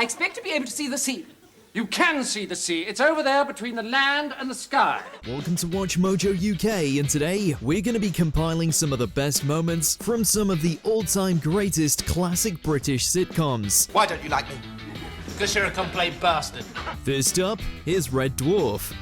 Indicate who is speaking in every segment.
Speaker 1: I expect to be able to see the sea.
Speaker 2: You can see the sea. It's over there between the land and the sky.
Speaker 3: Welcome to WatchMojoUK, and today we're going to be compiling some of the best moments from some of the all-time greatest classic British sitcoms.
Speaker 4: Why don't you like me?
Speaker 5: Because you're a complete bastard.
Speaker 3: First up, here's Red Dwarf.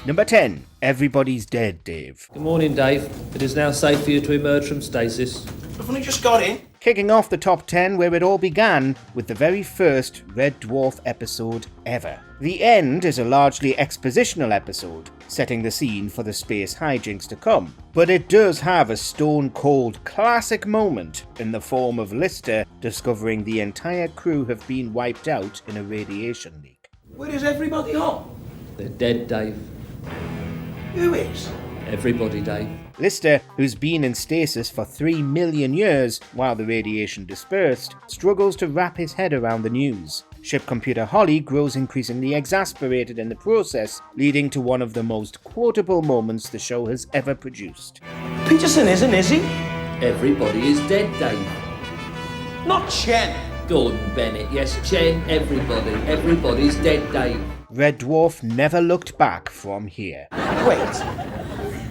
Speaker 6: Number 10. Everybody's Dead, Dave.
Speaker 7: Good morning, Dave. It is now safe for you to emerge from stasis.
Speaker 4: I've only just got in.
Speaker 6: Kicking off the top 10 where it all began with the very first Red Dwarf episode ever. The end is a largely expositional episode, setting the scene for the space hijinks to come. But it does have a stone-cold classic moment in the form of Lister discovering the entire crew have been wiped out in a radiation leak.
Speaker 4: Where is everybody on?
Speaker 7: They're dead, Dave.
Speaker 4: Who is?
Speaker 7: Everybody, Dave.
Speaker 6: Lister, who's been in stasis for 3 million years while the radiation dispersed, struggles to wrap his head around the news. Ship computer Holly grows increasingly exasperated in the process, leading to one of the most quotable moments the show has ever produced.
Speaker 4: Peterson isn't, is he?
Speaker 7: Everybody is dead, Dave.
Speaker 4: Not Chen.
Speaker 7: Gordon Bennett, yes, Chen, everybody. Everybody's dead, Dave.
Speaker 6: Red Dwarf never looked back from here.
Speaker 4: Wait.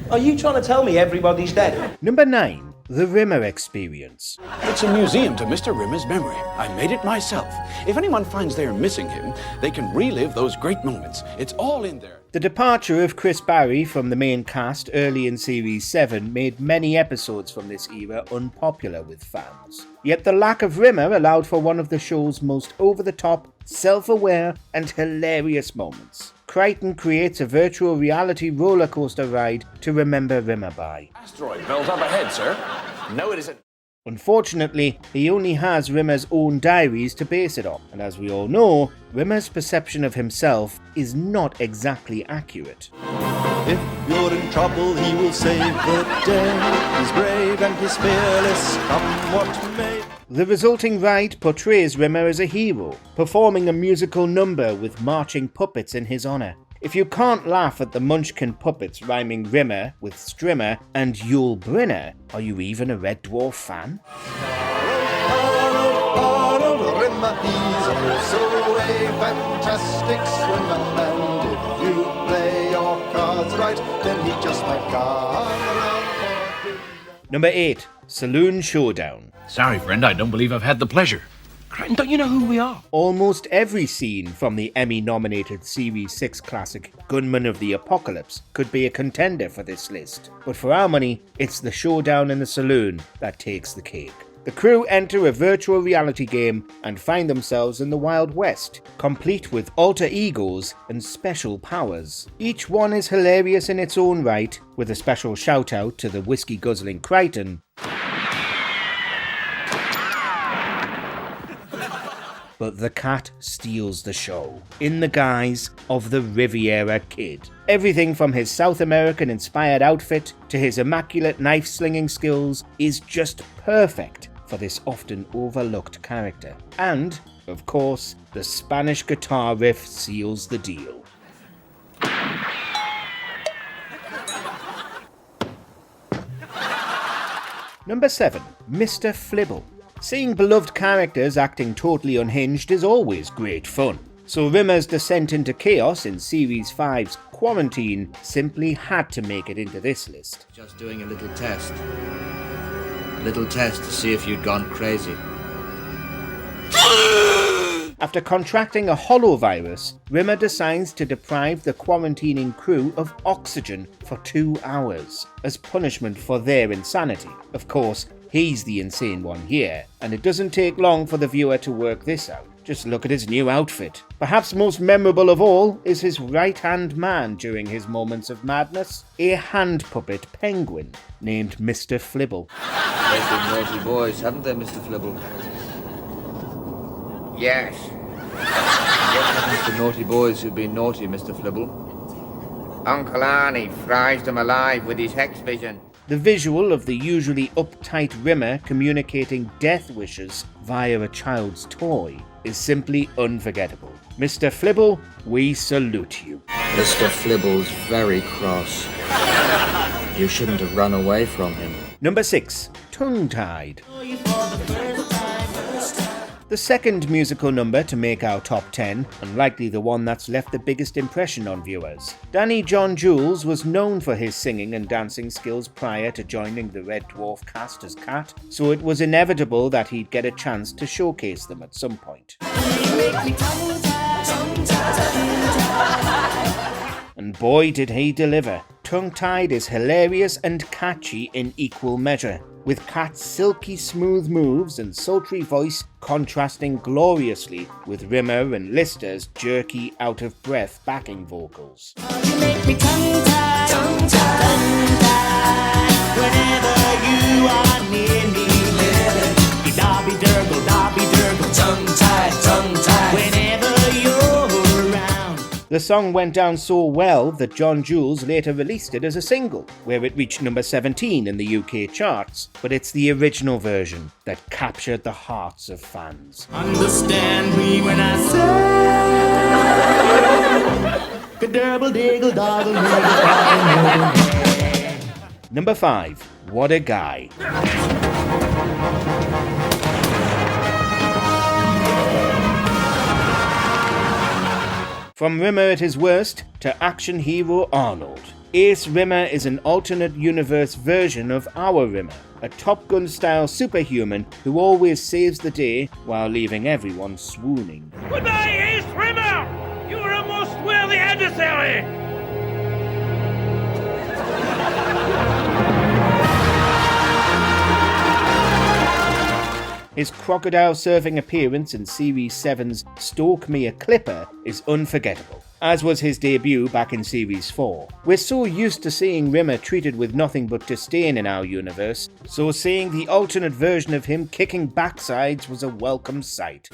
Speaker 4: Are you trying to tell me everybody's dead?
Speaker 6: Number 9. The Rimmer Experience.
Speaker 8: It's a museum to Mr. Rimmer's memory. I made it myself. If anyone finds they're missing him, they can relive those great moments. It's all in there.
Speaker 6: The departure of Chris Barry from the main cast early in Series 7 made many episodes from this era unpopular with fans. Yet the lack of Rimmer allowed for one of the show's most over-the-top, self-aware and hilarious moments. Crichton creates a virtual reality roller coaster ride to remember Rimmer by.
Speaker 8: Asteroid belt up ahead, sir. No, it isn't.
Speaker 6: Unfortunately, he only has Rimmer's own diaries to base it on, and as we all know, Rimmer's perception of himself is not exactly accurate.
Speaker 9: If you're in trouble, he will save the day. He's brave and he's fearless, come what may.
Speaker 6: The resulting ride portrays Rimmer as a hero, performing a musical number with marching puppets in his honour. If you can't laugh at the Munchkin puppets rhyming Rimmer with Strimmer and Yul Brynner, are you even a Red Dwarf fan?
Speaker 9: Arnold Rimmer, he's also a fantastic swimmer, and if you play your cards right, then he just might come around for you.
Speaker 6: Number 8. Saloon Showdown.
Speaker 5: Sorry, friend, I don't believe I've had the pleasure. Crichton, don't you know who we are?
Speaker 6: Almost every scene from the Emmy-nominated Series 6 classic Gunman of the Apocalypse could be a contender for this list. But for our money, it's the showdown in the saloon that takes the cake. The crew enter a virtual reality game and find themselves in the Wild West, complete with alter egos and special powers. Each one is hilarious in its own right, with a special shout out to the whiskey-guzzling Crichton. But the cat steals the show, in the guise of the Riviera Kid. Everything from his South American-inspired outfit to his immaculate knife-slinging skills is just perfect for this often overlooked character. And, of course, the Spanish guitar riff seals the deal. Number 7. Mr. Flibble. Seeing beloved characters acting totally unhinged is always great fun. So Rimmer's descent into chaos in Series 5's Quarantine simply had to make it into this list.
Speaker 10: Just doing a little test. A little test to see if you'd gone crazy.
Speaker 6: After contracting a holovirus, Rimmer decides to deprive the quarantining crew of oxygen for 2 hours, as punishment for their insanity. Of course, he's the insane one here, and it doesn't take long for the viewer to work this out. Just look at his new outfit. Perhaps most memorable of all is his right-hand man during his moments of madness, a hand puppet penguin named Mr. Flibble.
Speaker 10: They've been naughty boys, haven't they, Mr. Flibble? Yes. What happens to naughty boys who've been naughty, Mr. Flibble? Uncle Arnie fries them alive with his hex vision.
Speaker 6: The visual of the usually uptight Rimmer communicating death wishes via a child's toy is simply unforgettable. Mr. Flibble, we salute you.
Speaker 10: Mr. Flibble's very cross. You shouldn't have run away from him.
Speaker 6: Number 6. Tongue-tied. The The second musical number to make our top 10, and likely the one that's left the biggest impression on viewers. Danny John Jules was known for his singing and dancing skills prior to joining the Red Dwarf cast as Cat, so it was inevitable that he'd get a chance to showcase them at some point. And boy did he deliver. Tongue-Tied is hilarious and catchy in equal measure, with Cat's silky smooth moves and sultry voice contrasting gloriously with Rimmer and Lister's jerky, out-of-breath backing vocals.
Speaker 1: You make me tongue-tied, whenever you are near me. Dobby-durgle, tongue-tied, whenever you're around.
Speaker 6: The song went down so well that John Jules later released it as a single, where it reached number 17 in the UK charts, but it's the original version that captured the hearts of fans.
Speaker 1: Understand me when I say
Speaker 6: Number 5. What a Guy. From Rimmer at his worst to action hero Arnold, Ace Rimmer is an alternate universe version of our Rimmer, a Top Gun-style superhuman who always saves the day while leaving everyone swooning.
Speaker 5: Goodbye, Ace Rimmer! You are a most worthy adversary!
Speaker 6: His crocodile-surfing appearance in Series 7's Stoke Me a Clipper is unforgettable, as was his debut back in Series 4. We're so used to seeing Rimmer treated with nothing but disdain in our universe, so seeing the alternate version of him kicking backsides was a welcome sight.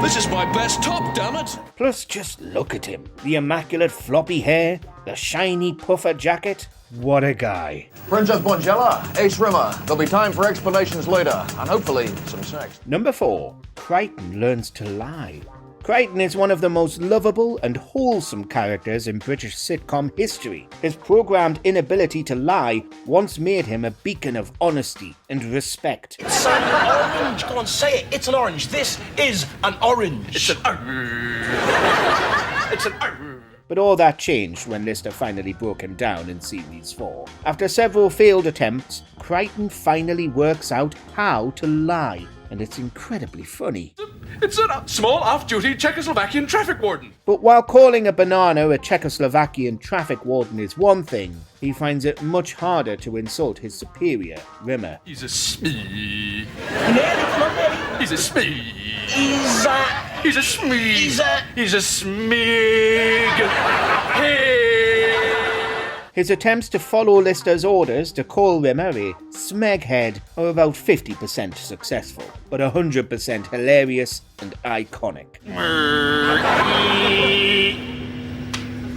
Speaker 5: This is my best top, damn it!
Speaker 6: Plus, just look at him. The immaculate floppy hair, the shiny puffer jacket. What a guy.
Speaker 11: Princess Bonjela, Ace Rimmer. There'll be time for explanations later, and hopefully some sex.
Speaker 6: Number 4. Crichton learns to lie. Crichton is one of the most lovable and wholesome characters in British sitcom history. His programmed inability to lie once made him a beacon of honesty and respect.
Speaker 4: It's an orange. Go on, say it. It's an orange. This is an orange.
Speaker 5: It's an
Speaker 6: But all that changed when Lister finally broke him down in Series 4. After several failed attempts, Crichton finally works out how to lie, and it's incredibly funny.
Speaker 5: It's a small off-duty Czechoslovakian traffic warden.
Speaker 6: But while calling a banana a Czechoslovakian traffic warden is one thing, he finds it much harder to insult his superior, Rimmer.
Speaker 5: He's a smee.
Speaker 4: He's
Speaker 5: He's a smee.
Speaker 4: He's a...
Speaker 5: He's a smee.
Speaker 4: He's a
Speaker 5: smig. Hey.
Speaker 6: His attempts to follow Lister's orders to call Rimmer a smeghead are about 50% successful, but 100% hilarious and iconic.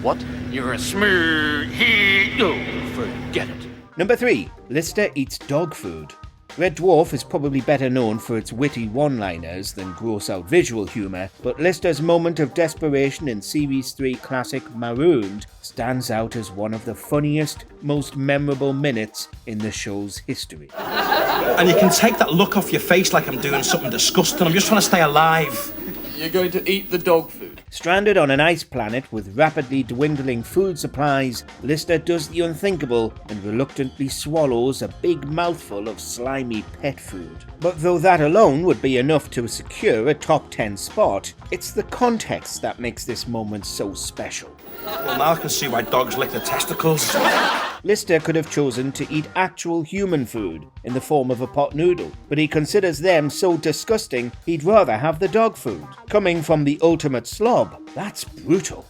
Speaker 5: What? You're a smee. Oh, forget it.
Speaker 6: Number 3. Lister eats dog food. Red Dwarf is probably better known for its witty one-liners than gross-out visual humour, but Lister's moment of desperation in Series 3 classic Marooned stands out as one of the funniest, most memorable minutes in the show's history.
Speaker 4: And you can take that look off your face like I'm doing something disgusting. I'm just trying to stay alive.
Speaker 11: You're going to eat the dog food.
Speaker 6: Stranded on an ice planet with rapidly dwindling food supplies, Lister does the unthinkable and reluctantly swallows a big mouthful of slimy pet food. But though that alone would be enough to secure a top 10 spot, it's the context that makes this moment so special.
Speaker 4: Well, now I can see why dogs lick their testicles.
Speaker 6: Lister could have chosen to eat actual human food in the form of a pot noodle, but he considers them so disgusting he'd rather have the dog food. Coming from the ultimate slob, that's brutal.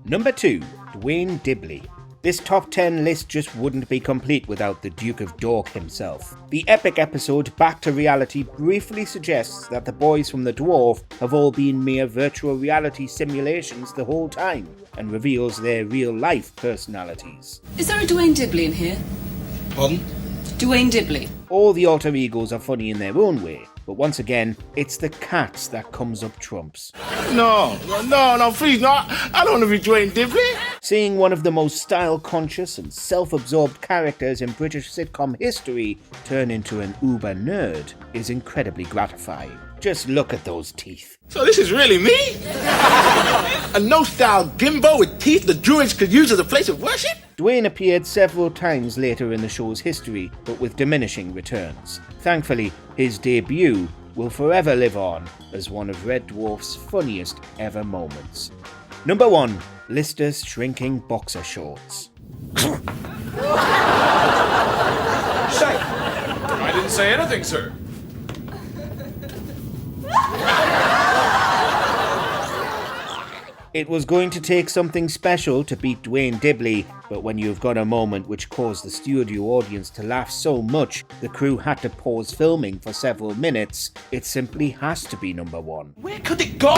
Speaker 6: Number 2. Dwayne Dibley. This top 10 list just wouldn't be complete without the Duke of Dork himself. The epic episode Back to Reality briefly suggests that the boys from the Dwarf have all been mere virtual reality simulations the whole time, and reveals their real-life personalities.
Speaker 12: Is there a Dwayne Dibley in here?
Speaker 4: Pardon?
Speaker 12: Dwayne Dibley.
Speaker 6: All the alter egos are funny in their own way, but once again, it's the cats that comes up trumps.
Speaker 9: No, please, no. I don't want to be Dwayne Dibley.
Speaker 6: Seeing one of the most style-conscious and self-absorbed characters in British sitcom history turn into an uber nerd is incredibly gratifying. Just look at those teeth.
Speaker 13: So this is really me? A no-style gimbo with teeth the Druids could use as a place of worship?
Speaker 6: Dwayne appeared several times later in the show's history, but with diminishing returns. Thankfully, his debut will forever live on as one of Red Dwarf's funniest ever moments. Number 1. Lister's shrinking boxer shorts.
Speaker 5: Say, I didn't say anything, sir.
Speaker 6: It was going to take something special to beat Dwayne Dibley, but when you've got a moment which caused the studio audience to laugh so much the crew had to pause filming for several minutes, it simply has to be number 1.
Speaker 4: Where could it go?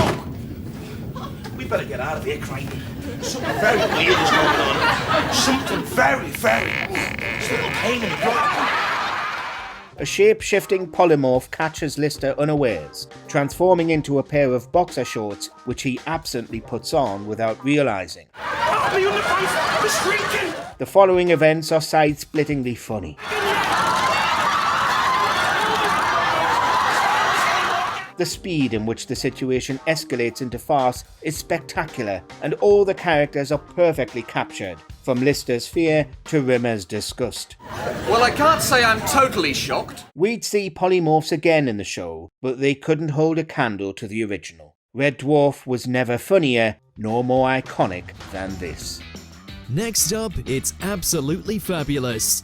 Speaker 4: We better get out of here, Crichton. Something very weird is going on. Something very, it's a little pain in the butt.
Speaker 6: A shape-shifting polymorph catches Lister unawares, transforming into a pair of boxer shorts which he absently puts on without realising. The following events are side-splittingly funny. The speed in which the situation escalates into farce is spectacular, and all the characters are perfectly captured, from Lister's fear to Rimmer's disgust.
Speaker 11: Well, I can't say I'm totally shocked.
Speaker 6: We'd see polymorphs again in the show, but they couldn't hold a candle to the original. Red Dwarf was never funnier nor more iconic than this.
Speaker 3: Next up, it's absolutely fabulous.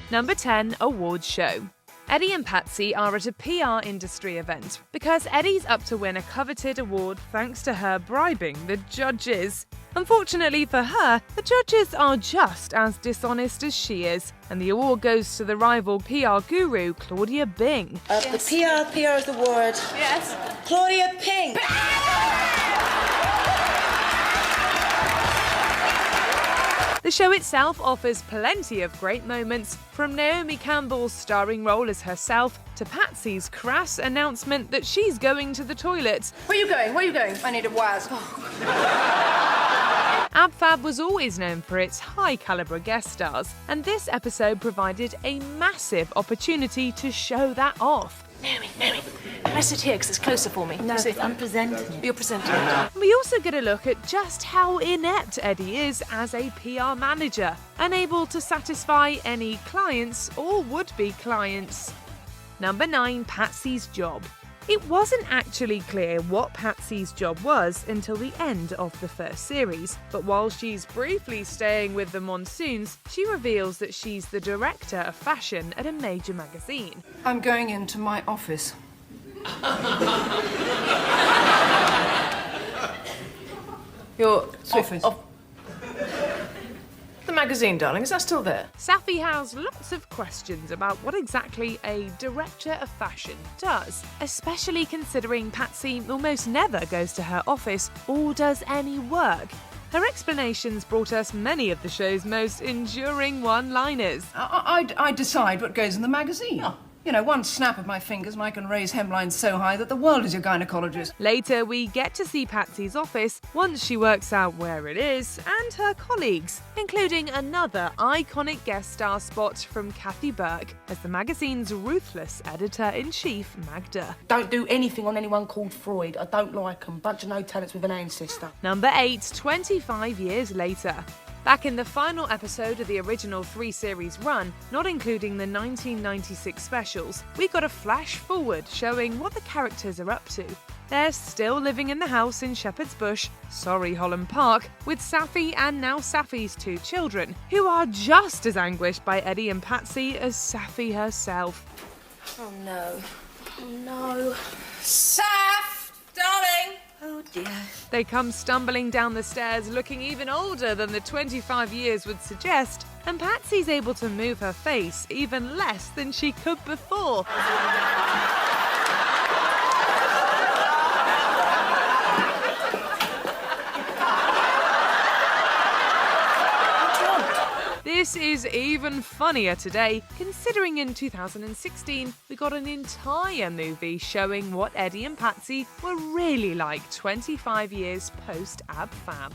Speaker 14: Number 10, Awards Show. Eddie and Patsy are at a PR industry event because Eddie's up to win a coveted award thanks to her bribing the judges. Unfortunately for her, the judges are just as dishonest as she is, and the award goes to the rival PR guru, Claudia Bing.
Speaker 15: The PR's award.
Speaker 14: Yes.
Speaker 15: Claudia Bing.
Speaker 14: The show itself offers plenty of great moments, from Naomi Campbell's starring role as herself to Patsy's crass announcement that she's going to the toilet.
Speaker 15: Where are you going? Where are you going? I need a waz.
Speaker 14: AbFab was always known for its high-caliber guest stars, and this episode provided a massive opportunity to show that off.
Speaker 15: Naomi, can I sit here because it's closer for me?
Speaker 12: No, I'm presenting.
Speaker 15: You're presenting.
Speaker 14: We also get a look at just how inept Eddie is as a PR manager, unable to satisfy any clients or would-be clients. Number 9, Patsy's job. It wasn't actually clear what Patsy's job was until the end of the first series, but while she's briefly staying with the Monsoons, she reveals that she's the director of fashion at a major magazine.
Speaker 15: I'm going into my office. Your office? The magazine, darling, is that still there?
Speaker 14: Safi has lots of questions about what exactly a director of fashion does, especially considering Patsy almost never goes to her office or does any work. Her explanations brought us many of the show's most enduring one-liners.
Speaker 15: I decide what goes in the magazine. Oh. You know, one snap of my fingers and I can raise hemlines so high that the world is your gynecologist.
Speaker 14: Later, we get to see Patsy's office once she works out where it is, and her colleagues, including another iconic guest star spot from Kathy Burke as the magazine's ruthless editor-in-chief, Magda.
Speaker 15: Don't do anything on anyone called Freud. I don't like them. Bunch of no-talents with an ancestor.
Speaker 14: Number 8, 25 years later. Back in the final episode of the original 3-series run, not including the 1996 specials, we got a flash forward showing what the characters are up to. They're still living in the house in Shepherd's Bush, sorry Holland Park, with Safi and now Safi's 2 children, who are just as anguished by Eddie and Patsy as Safi herself.
Speaker 15: Oh no. Oh no. Saf! Darling! Oh dear.
Speaker 14: They come stumbling down the stairs looking even older than the 25 years would suggest, and Patsy's able to move her face even less than she could before. This is even funnier today, considering in 2016 we got an entire movie showing what Eddie and Patsy were really like 25 years post-AbFab.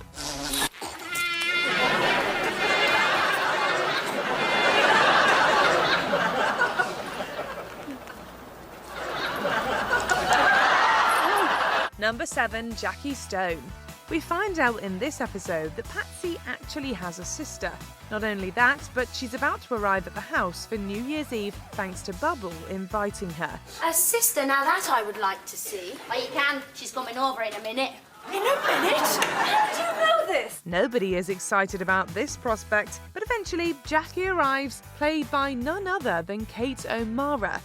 Speaker 14: Number 7, Jackie Stone. We find out in this episode that Patsy actually has a sister. Not only that, but she's about to arrive at the house for New Year's Eve thanks to Bubble inviting her.
Speaker 16: A sister, now that I would like to see. Well, you can. She's coming over in a minute.
Speaker 15: In a minute? How do you know this?
Speaker 14: Nobody is excited about this prospect, but eventually Jackie arrives, played by none other than Kate O'Mara.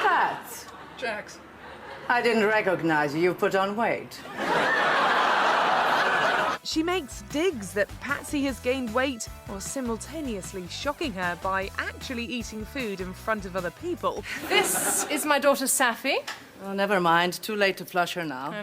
Speaker 15: Pat. Jax. I didn't recognize you. You've put on weight.
Speaker 14: She makes digs that Patsy has gained weight while simultaneously shocking her by actually eating food in front of other people.
Speaker 15: This is my daughter Safi. Oh, never mind. Too late to flush her now.
Speaker 14: I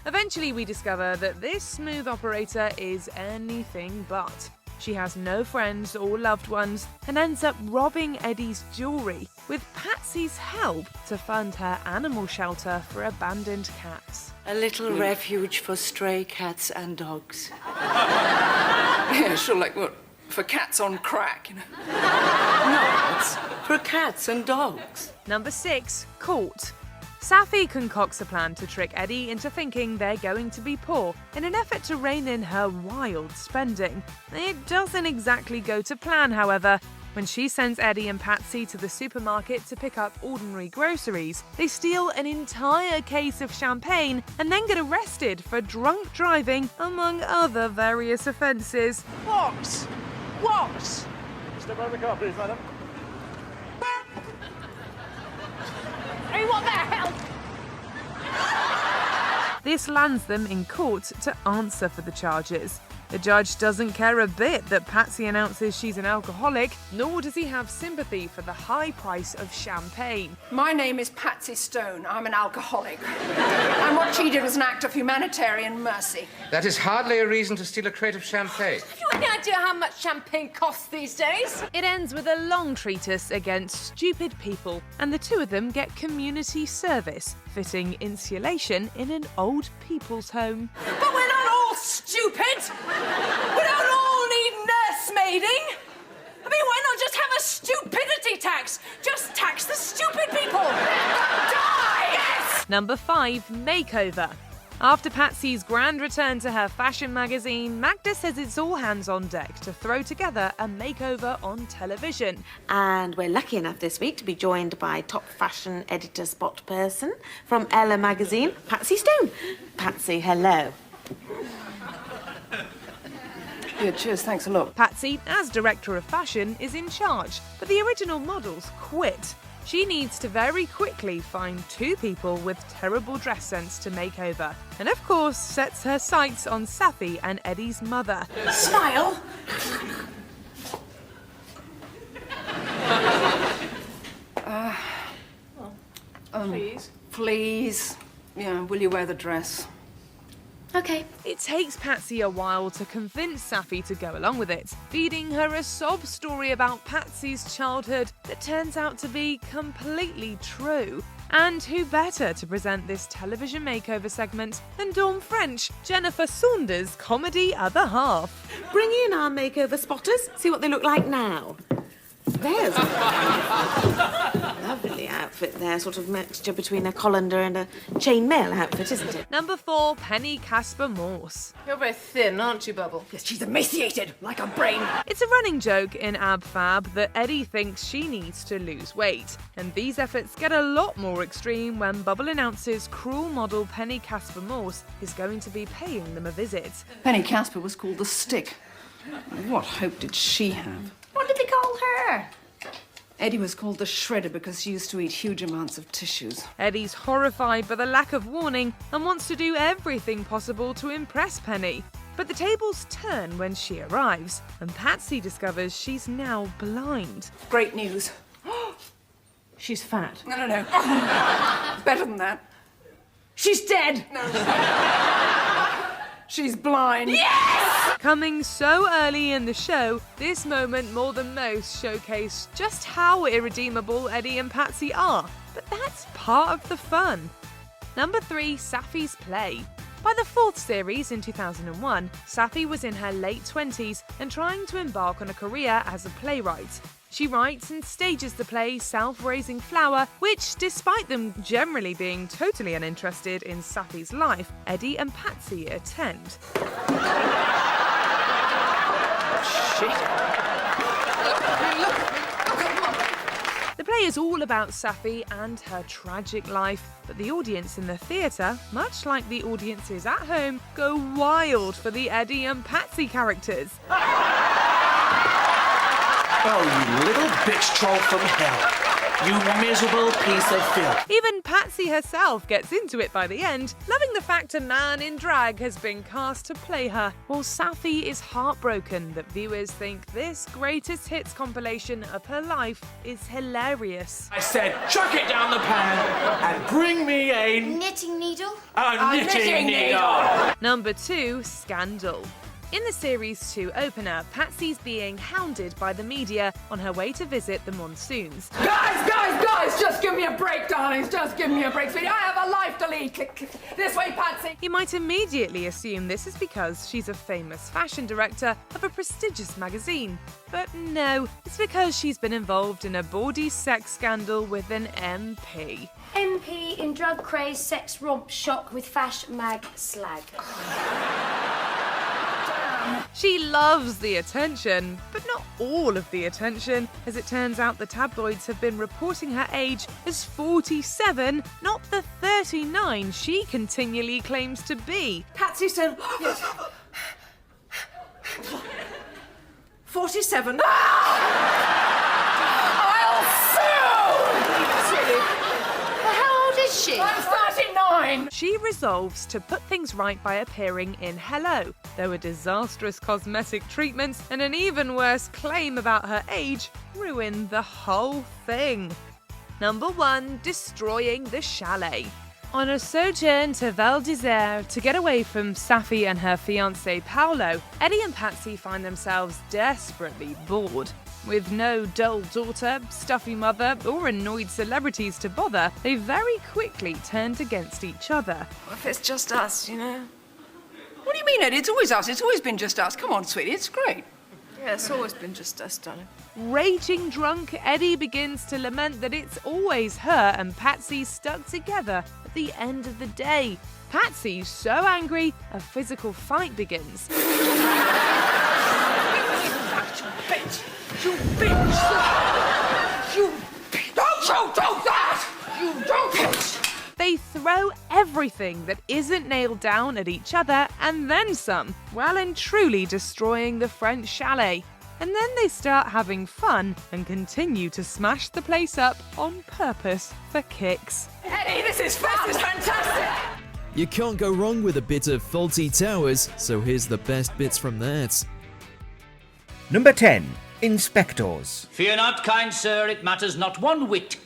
Speaker 14: know. Eventually we discover that this smooth operator is anything but. She has no friends or loved ones and ends up robbing Eddie's jewellery with Patsy's help to fund her animal shelter for abandoned cats.
Speaker 15: A little refuge for stray cats and dogs. Yeah, sure, like what? For cats on crack, you know? No, it's for cats and dogs.
Speaker 14: Number 6, Caught. Safi concocts a plan to trick Eddie into thinking they're going to be poor in an effort to rein in her wild spending. It doesn't exactly go to plan, however. When she sends Eddie and Patsy to the supermarket to pick up ordinary groceries, they steal an entire case of champagne and then get arrested for drunk driving, among other various offences.
Speaker 15: What?
Speaker 17: Step out of the car, please, madam.
Speaker 16: Hey, what the hell?
Speaker 14: This lands them in court to answer for the charges. The judge doesn't care a bit that Patsy announces she's an alcoholic, nor does he have sympathy for the high price of champagne.
Speaker 15: My name is Patsy Stone. I'm an alcoholic. And what she did was an act of humanitarian mercy.
Speaker 10: That is hardly a reason to steal a crate of champagne.
Speaker 16: Have you any idea how much champagne costs these days?
Speaker 14: It ends with a long treatise against stupid people, and the two of them get community service, fitting insulation in an old people's home.
Speaker 15: But we're not all stupid! We don't all need nursemaiding! I mean, why not just have a stupidity tax? Just tax the stupid people! Die! Yes!
Speaker 14: Number 5, Makeover. After Patsy's grand return to her fashion magazine, Magda says it's all hands on deck to throw together a makeover on television.
Speaker 18: And we're lucky enough this week to be joined by top fashion editor spot person from Ella magazine, Patsy Stone. Patsy, hello.
Speaker 15: Yeah, cheers, thanks a lot.
Speaker 14: Patsy, as director of fashion, is in charge, but the original models quit. She needs to very quickly find 2 people with terrible dress sense to make over, and of course sets her sights on Safi and Eddie's mother.
Speaker 15: Smile! Please? Please. Yeah, will you wear the dress?
Speaker 18: Okay.
Speaker 14: It takes Patsy a while to convince Safi to go along with it, feeding her a sob story about Patsy's childhood that turns out to be completely true. And who better to present this television makeover segment than Dawn French, Jennifer Saunders' comedy other half.
Speaker 18: Bring in our makeover spotters, see what they look like now. There's a lovely outfit there, sort of mixture between a colander and a chainmail outfit, isn't it?
Speaker 14: Number 4, Penny Casper Morse.
Speaker 15: You're very thin, aren't you, Bubble? Yes, she's emaciated, like a brain.
Speaker 14: It's a running joke in Ab Fab that Eddie thinks she needs to lose weight, and these efforts get a lot more extreme when Bubble announces cruel model Penny Casper Morse is going to be paying them a visit.
Speaker 15: Penny Casper was called the Stick. What hope did she have?
Speaker 16: What did they call her?
Speaker 15: Eddie was called the Shredder because she used to eat huge amounts of tissues.
Speaker 14: Eddie's horrified by the lack of warning and wants to do everything possible to impress Penny. But the tables turn when she arrives, and Patsy discovers she's now blind.
Speaker 15: Great news.
Speaker 18: She's fat.
Speaker 15: No. Better than that. She's dead. No. She's blind.
Speaker 16: Yes!
Speaker 14: Coming so early in the show, this moment more than most showcased just how irredeemable Eddie and Patsy are. But that's part of the fun. Number 3, Safi's play. By the 4th series in 2001, Safi was in her late 20s and trying to embark on a career as a playwright. She writes and stages the play Self-Raising Flower, which, despite them generally being totally uninterested in Safi's life, Eddie and Patsy attend. The play is all about Safi and her tragic life, but the audience in the theatre, much like the audiences at home, go wild for the Eddie and Patsy characters.
Speaker 4: Oh, you little bitch troll from hell. You miserable piece of filth.
Speaker 14: Even Patsy herself gets into it by the end, loving the fact a man in drag has been cast to play her, while Safi is heartbroken that viewers think this greatest hits compilation of her life is hilarious.
Speaker 4: I said, chuck it down the pan and bring me a...
Speaker 16: Knitting needle?
Speaker 4: A knitting needle!
Speaker 14: Number 2, Scandal. In the Series 2 opener, Patsy's being hounded by the media on her way to visit the Monsoons.
Speaker 15: Guys, just give me a break, darlings. Just give me a break, sweetie. I have a life to lead. This way, Patsy.
Speaker 14: You might immediately assume this is because she's a famous fashion director of a prestigious magazine. But no, it's because she's been involved in a bawdy sex scandal with an MP.
Speaker 16: MP in drug craze, sex romp shock with fash mag slag.
Speaker 14: She loves the attention, but not all of the attention, as it turns out the tabloids have been reporting her age as 47, not the 39 she continually claims to be.
Speaker 15: Patsy said... 47. I'll sue!
Speaker 16: How old is she?
Speaker 15: I'm 39!
Speaker 14: She resolves to put things right by appearing in Hello, though a disastrous cosmetic treatment and an even worse claim about her age ruin the whole thing. Number 1, Destroying the Chalet. On a sojourn to Val d'Isère to get away from Safi and her fiancé Paolo, Eddie and Patsy find themselves desperately bored. With no dull daughter, stuffy mother, or annoyed celebrities to bother, they very quickly turned against each other.
Speaker 15: What if it's just us, you know? What do you mean, Ed? It's always us. It's always been just us. Come on, sweetie, it's great. Yeah, it's always been just us, darling.
Speaker 14: Raging drunk, Eddie begins to lament that it's always her and Patsy stuck together at the end of the day. Patsy's so angry, a physical fight begins.
Speaker 15: You bitch! You bitch! You... Don't you do that! You don't bitch!
Speaker 14: They throw everything that isn't nailed down at each other and then some, well and truly destroying the French chalet. And then they start having fun and continue to smash the place up on purpose for kicks.
Speaker 15: Eddie, this is fun! This is fantastic!
Speaker 3: You can't go wrong with a bit of Faulty Towers, so here's the best bits from that.
Speaker 6: Number 10. Inspectors.
Speaker 1: Fear not, kind sir, it matters not one whit.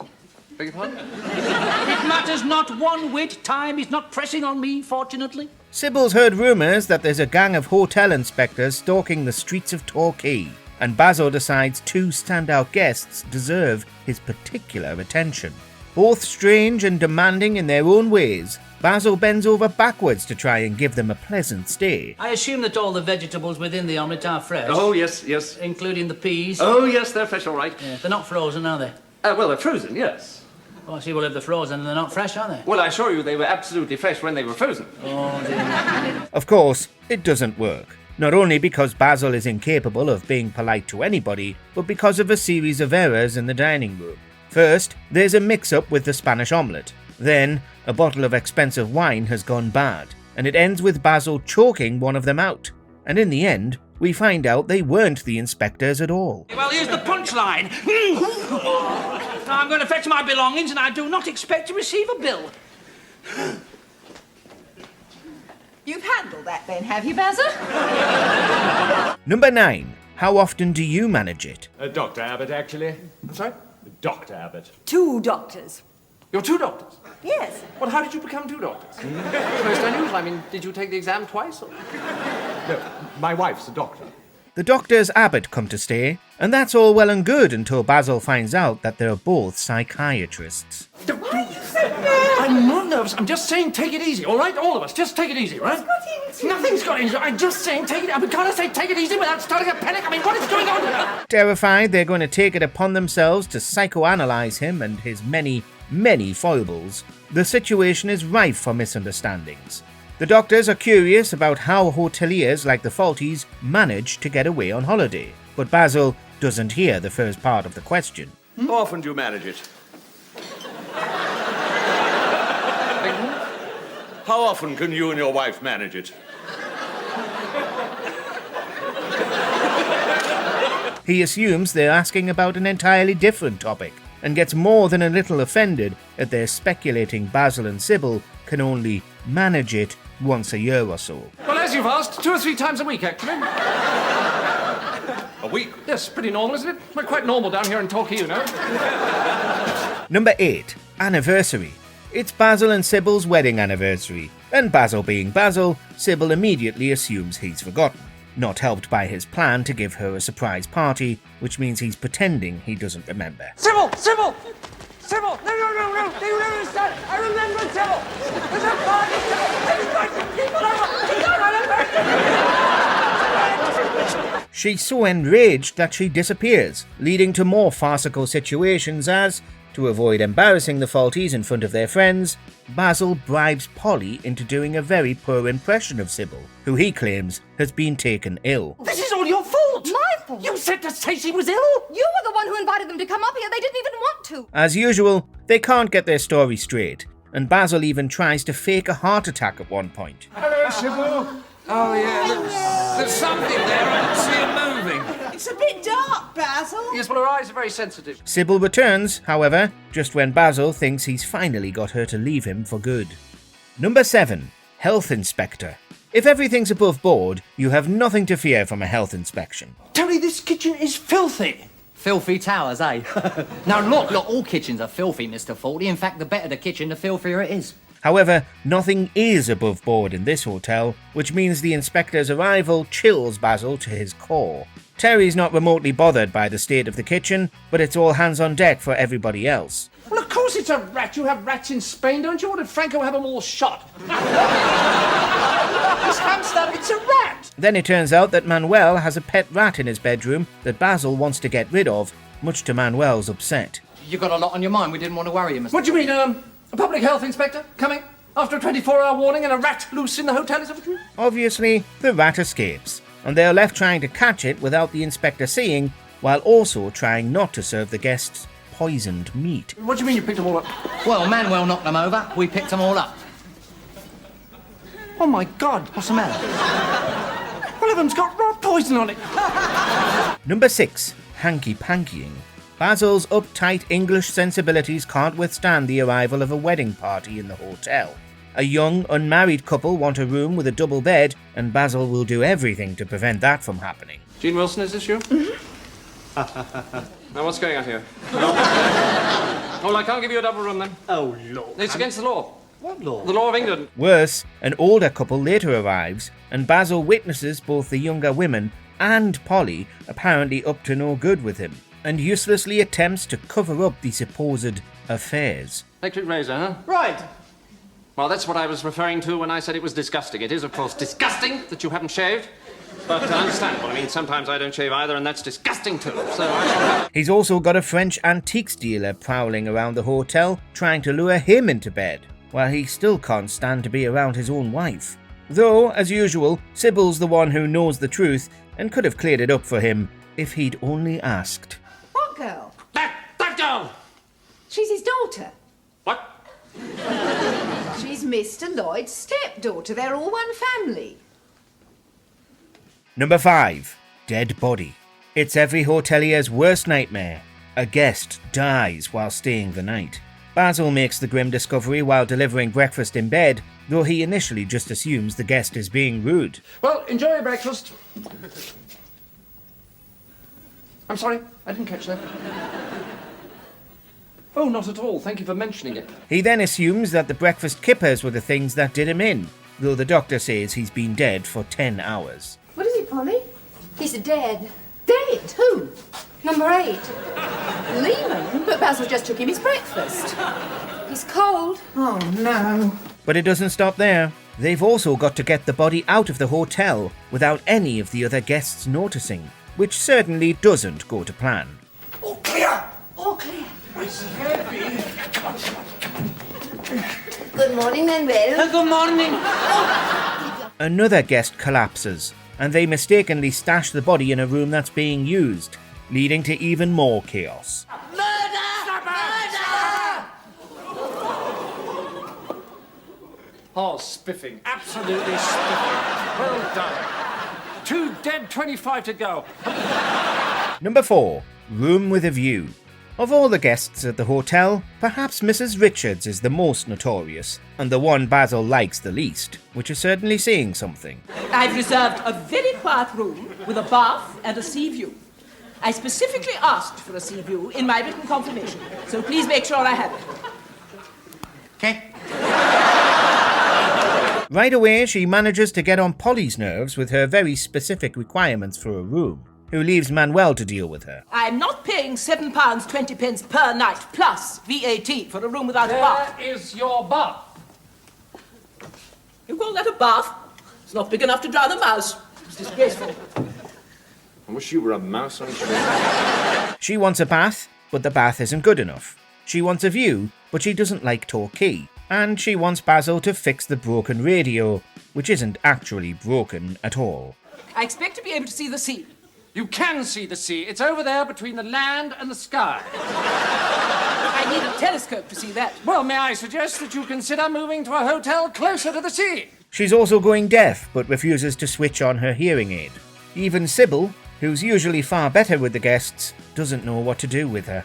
Speaker 11: Beg your pardon?
Speaker 1: It matters not one whit. Time is not pressing on me, fortunately.
Speaker 6: Sybil's heard rumours that there's a gang of hotel inspectors stalking the streets of Torquay, and Basil decides 2 standout guests deserve his particular attention. Both strange and demanding in their own ways, Basil bends over backwards to try and give them a pleasant stay.
Speaker 1: I assume that all the vegetables within the omelette are fresh.
Speaker 11: Oh, yes.
Speaker 1: Including the peas.
Speaker 11: Oh, yes, they're fresh, all right.
Speaker 1: Yeah, they're not frozen, are they?
Speaker 11: Well, they're frozen, yes.
Speaker 1: Oh, I see. Well, if they're frozen, they're not fresh, are they?
Speaker 11: Well, I assure you they were absolutely fresh when they were frozen.
Speaker 1: Oh, dear.
Speaker 6: Of course, it doesn't work. Not only because Basil is incapable of being polite to anybody, but because of a series of errors in the dining room. First, there's a mix-up with the Spanish omelette. Then, a bottle of expensive wine has gone bad, and it ends with Basil choking one of them out. And in the end, we find out they weren't the inspectors at all.
Speaker 1: Well, here's the punchline. Now I'm going to fetch my belongings, and I do not expect to receive a bill.
Speaker 15: You've handled that then, have you, Basil?
Speaker 6: Number 9. How often do you manage it?
Speaker 17: Dr. Abbott, actually.
Speaker 11: I'm sorry?
Speaker 17: Dr. Abbott.
Speaker 15: 2 doctors.
Speaker 11: You're 2 doctors?
Speaker 15: Yes.
Speaker 11: Well, how did you become 2 doctors? It's most unusual. I mean, did you take the exam twice? Or...
Speaker 17: No, my wife's a doctor.
Speaker 6: The doctors Abbott come to stay, and that's all well and good until Basil finds out that they're both psychiatrists.
Speaker 15: Why are you so nervous?
Speaker 2: I'm not nervous. I'm just saying take it easy, all right? All of us, just take it easy, right? Nothing's got into it. I'm just saying take it... I mean, can't I say take it easy without starting a panic? I mean, what is going on here?
Speaker 6: Terrified they're going to take it upon themselves to psychoanalyze him and his many, many foibles, the situation is rife for misunderstandings. The doctors are curious about how hoteliers like the Faulties manage to get away on holiday, but Basil doesn't hear the first part of the question.
Speaker 11: How often do you manage it? How often can you and your wife manage it?
Speaker 6: He assumes they're asking about an entirely different topic, and gets more than a little offended at their speculating Basil and Sybil can only manage it once a year or so.
Speaker 2: Well, as you've asked, 2 or 3 times a week, actually.
Speaker 11: A week?
Speaker 2: Yes, pretty normal, isn't it? We're quite normal down here in Torquay, you know.
Speaker 6: Number 8. Anniversary. It's Basil and Sybil's wedding anniversary, and Basil being Basil, Sybil immediately assumes he's forgotten, not helped by his plan to give her a surprise party, which means he's pretending he doesn't remember.
Speaker 2: Sybil! Sybil! Sybil! No, do you understand? I remember Sybil! There's a party, Sybil! Everybody, people over!
Speaker 6: She's so enraged that she disappears, leading to more farcical situations as, to avoid embarrassing the Faulties in front of their friends, Basil bribes Polly into doing a very poor impression of Sybil, who he claims has been taken ill.
Speaker 2: This is all your fault!
Speaker 15: My fault?
Speaker 2: You said to say she was ill!
Speaker 15: You were the one who invited them to come up here. They didn't even want to.
Speaker 6: As usual, they can't get their story straight, and Basil even tries to fake a heart attack at one point.
Speaker 2: Hello, Sybil. Oh, yeah, there's something there. I can see it moving.
Speaker 19: It's a bit dark, Basil.
Speaker 2: Yes, well, her eyes are very sensitive.
Speaker 6: Sybil returns, however, just when Basil thinks he's finally got her to leave him for good. Number 7. Health Inspector. If everything's above board, you have nothing to fear from a health inspection.
Speaker 1: Tony, this kitchen is filthy.
Speaker 20: Filthy towers, eh? Now look, all kitchens are filthy, Mr. Faulty. In fact, the better the kitchen, the filthier it is.
Speaker 6: However, nothing is above board in this hotel, which means the inspector's arrival chills Basil to his core. Terry's not remotely bothered by the state of the kitchen, but it's all hands on deck for everybody else.
Speaker 2: Well, of course it's a rat. You have rats in Spain, don't you? Or did Franco have them all shot? This hamster, it's a rat!
Speaker 6: Then it turns out that Manuel has a pet rat in his bedroom that Basil wants to get rid of, much to Manuel's upset.
Speaker 20: You got a lot on your mind. We didn't want to worry you, Mr.
Speaker 2: What do you mean, a public health inspector coming after a 24-hour warning and a rat loose in the hotel? Is that what you mean?
Speaker 6: Obviously, the rat escapes, and they are left trying to catch it without the inspector seeing, while also trying not to serve the guests poisoned meat.
Speaker 2: What do you mean you picked them all up?
Speaker 20: Well, Manuel knocked them over. We picked them all up.
Speaker 2: Oh, my God.
Speaker 20: What's the matter?
Speaker 2: One of them's got rat poison on it.
Speaker 6: Number 6. Hanky-pankying. Basil's uptight English sensibilities can't withstand the arrival of a wedding party in the hotel. A young, unmarried couple want a room with a double bed, and Basil will do everything to prevent that from happening.
Speaker 2: Jean Wilson, is this you? Now, what's going on here? Well, I can't give you a double room, then.
Speaker 1: Oh, Lord.
Speaker 2: It's against the law.
Speaker 1: What law?
Speaker 2: The law of England.
Speaker 6: Worse, an older couple later arrives, and Basil witnesses both the younger women and Polly apparently up to no good with him, and uselessly attempts to cover up the supposed affairs.
Speaker 2: Electric razor, huh?
Speaker 1: Right.
Speaker 2: Well, that's what I was referring to when I said it was disgusting. It is, of course, disgusting that you haven't shaved, but understandable. I mean, sometimes I don't shave either, and that's disgusting too. So
Speaker 6: He's also got a French antiques dealer prowling around the hotel, trying to lure him into bed, while he still can't stand to be around his own wife. Though, as usual, Sybil's the one who knows the truth and could have cleared it up for him if he'd only asked.
Speaker 19: What girl?
Speaker 2: That girl!
Speaker 19: She's his daughter.
Speaker 2: What?
Speaker 19: She's Mr. Lloyd's stepdaughter. They're all one family.
Speaker 6: Number 5. Dead body. It's every hotelier's worst nightmare. A guest dies while staying the night. Basil makes the grim discovery while delivering breakfast in bed, though he initially just assumes the guest is being rude.
Speaker 2: Well, enjoy your breakfast. I'm sorry, I didn't catch that. Oh, not at all. Thank you for mentioning it.
Speaker 6: He then assumes that the breakfast kippers were the things that did him in, though the doctor says he's been dead for 10 hours.
Speaker 19: What is it, Polly?
Speaker 15: He's dead.
Speaker 19: Dead? Who?
Speaker 15: Number 8.
Speaker 19: Lehman?
Speaker 15: But Basil just took him his breakfast. He's cold.
Speaker 18: Oh, no.
Speaker 6: But it doesn't stop there. They've also got to get the body out of the hotel without any of the other guests noticing, which certainly doesn't go to plan.
Speaker 4: All clear!
Speaker 15: All clear.
Speaker 4: It's heavy.
Speaker 16: Good morning, Manuel.
Speaker 1: Good morning.
Speaker 6: Another guest collapses, and they mistakenly stash the body in a room that's being used, leading to even more chaos.
Speaker 2: Oh, spiffing. Absolutely spiffing. Well done. 2 dead, 25 to go.
Speaker 6: Number 4. Room with a view. Of all the guests at the hotel, perhaps Mrs. Richards is the most notorious, and the one Basil likes the least, which is certainly saying something.
Speaker 21: I've reserved a very quiet room with a bath and a sea view. I specifically asked for a sea view in my written confirmation, so please make sure I have it.
Speaker 20: Okay.
Speaker 6: Right away, she manages to get on Polly's nerves with her very specific requirements for a room, who leaves Manuel to deal with her.
Speaker 21: I'm not paying £7.20 per night, plus VAT, for a room without a bath.
Speaker 2: There is your bath.
Speaker 21: You call that a bath? It's not big enough to drown a mouse. It's disgraceful.
Speaker 2: I wish you were a mouse on a
Speaker 6: She wants a bath, but the bath isn't good enough. She wants a view, but she doesn't like Torquay. And she wants Basil to fix the broken radio, which isn't actually broken at all.
Speaker 21: I expect to be able to see the sea.
Speaker 2: You can see the sea. It's over there between the land and the sky.
Speaker 21: I need a telescope to see that.
Speaker 2: Well, may I suggest that you consider moving to a hotel closer to the sea?
Speaker 6: She's also going deaf, but refuses to switch on her hearing aid. Even Sybil, who's usually far better with the guests, doesn't know what to do with her.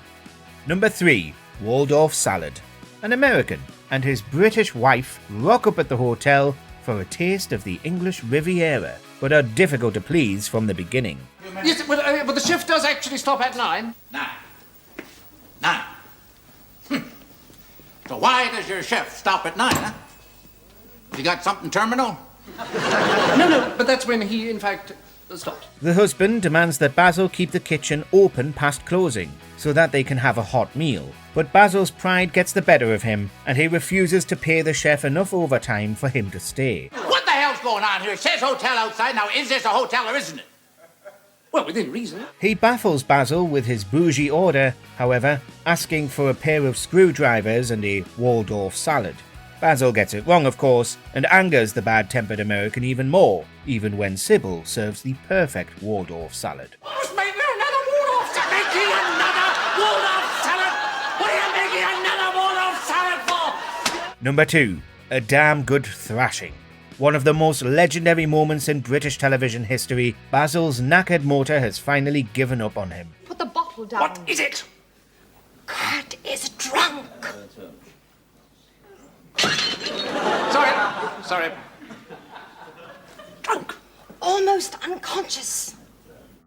Speaker 6: Number 3. Waldorf salad. An American and his British wife rock up at the hotel for a taste of the English Riviera, but are difficult to please from the beginning.
Speaker 2: Yes, but the shift does actually stop at 9.
Speaker 22: 9. So why does your chef stop at 9, huh? You got something terminal?
Speaker 2: No, but that's when he, in fact, stopped.
Speaker 6: The husband demands that Basil keep the kitchen open past closing, so that they can have a hot meal. But Basil's pride gets the better of him, and he refuses to pay the chef enough overtime for him to stay.
Speaker 22: What the hell's going on here? It says hotel outside. Now, is this a hotel or isn't it?
Speaker 2: Well, within reason.
Speaker 6: He baffles Basil with his bougie order, however, asking for a pair of screwdrivers and a Waldorf salad. Basil gets it wrong, of course, and angers the bad-tempered American even more, even when Sybil serves the perfect Waldorf salad.
Speaker 22: Just make me another Waldorf salad! Make me another Waldorf salad! What are you making another Waldorf salad for?
Speaker 6: Number 2. A damn good thrashing. One of the most legendary moments in British television history, Basil's knackered motor has finally given up on him.
Speaker 15: Put the bottle down.
Speaker 4: What is it?
Speaker 15: Kurt is drunk.
Speaker 2: Sorry.
Speaker 15: Drunk. Almost unconscious.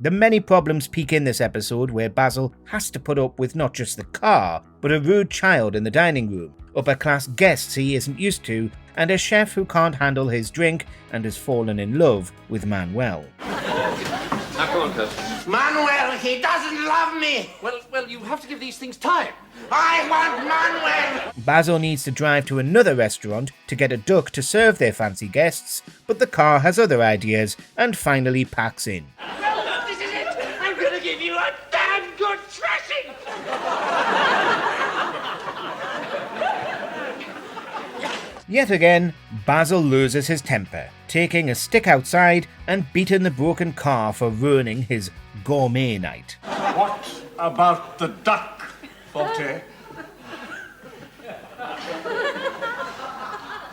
Speaker 6: The many problems peak in this episode where Basil has to put up with not just the car, but a rude child in the dining room, upper-class guests he isn't used to, and a chef who can't handle his drink and has fallen in love with Manuel.
Speaker 2: Now, come on, Kurt.
Speaker 22: Manuel, he doesn't love me.
Speaker 2: Well, you have to give these things time.
Speaker 22: I want Manuel.
Speaker 6: Basil needs to drive to another restaurant to get a duck to serve their fancy guests, but the car has other ideas and finally packs in.
Speaker 22: This is it. I'm going to give you a damn good thrashing.
Speaker 6: Yet again, Basil loses his temper, taking a stick outside and beating the broken car for ruining his gourmet night.
Speaker 17: What about the duck, Forte?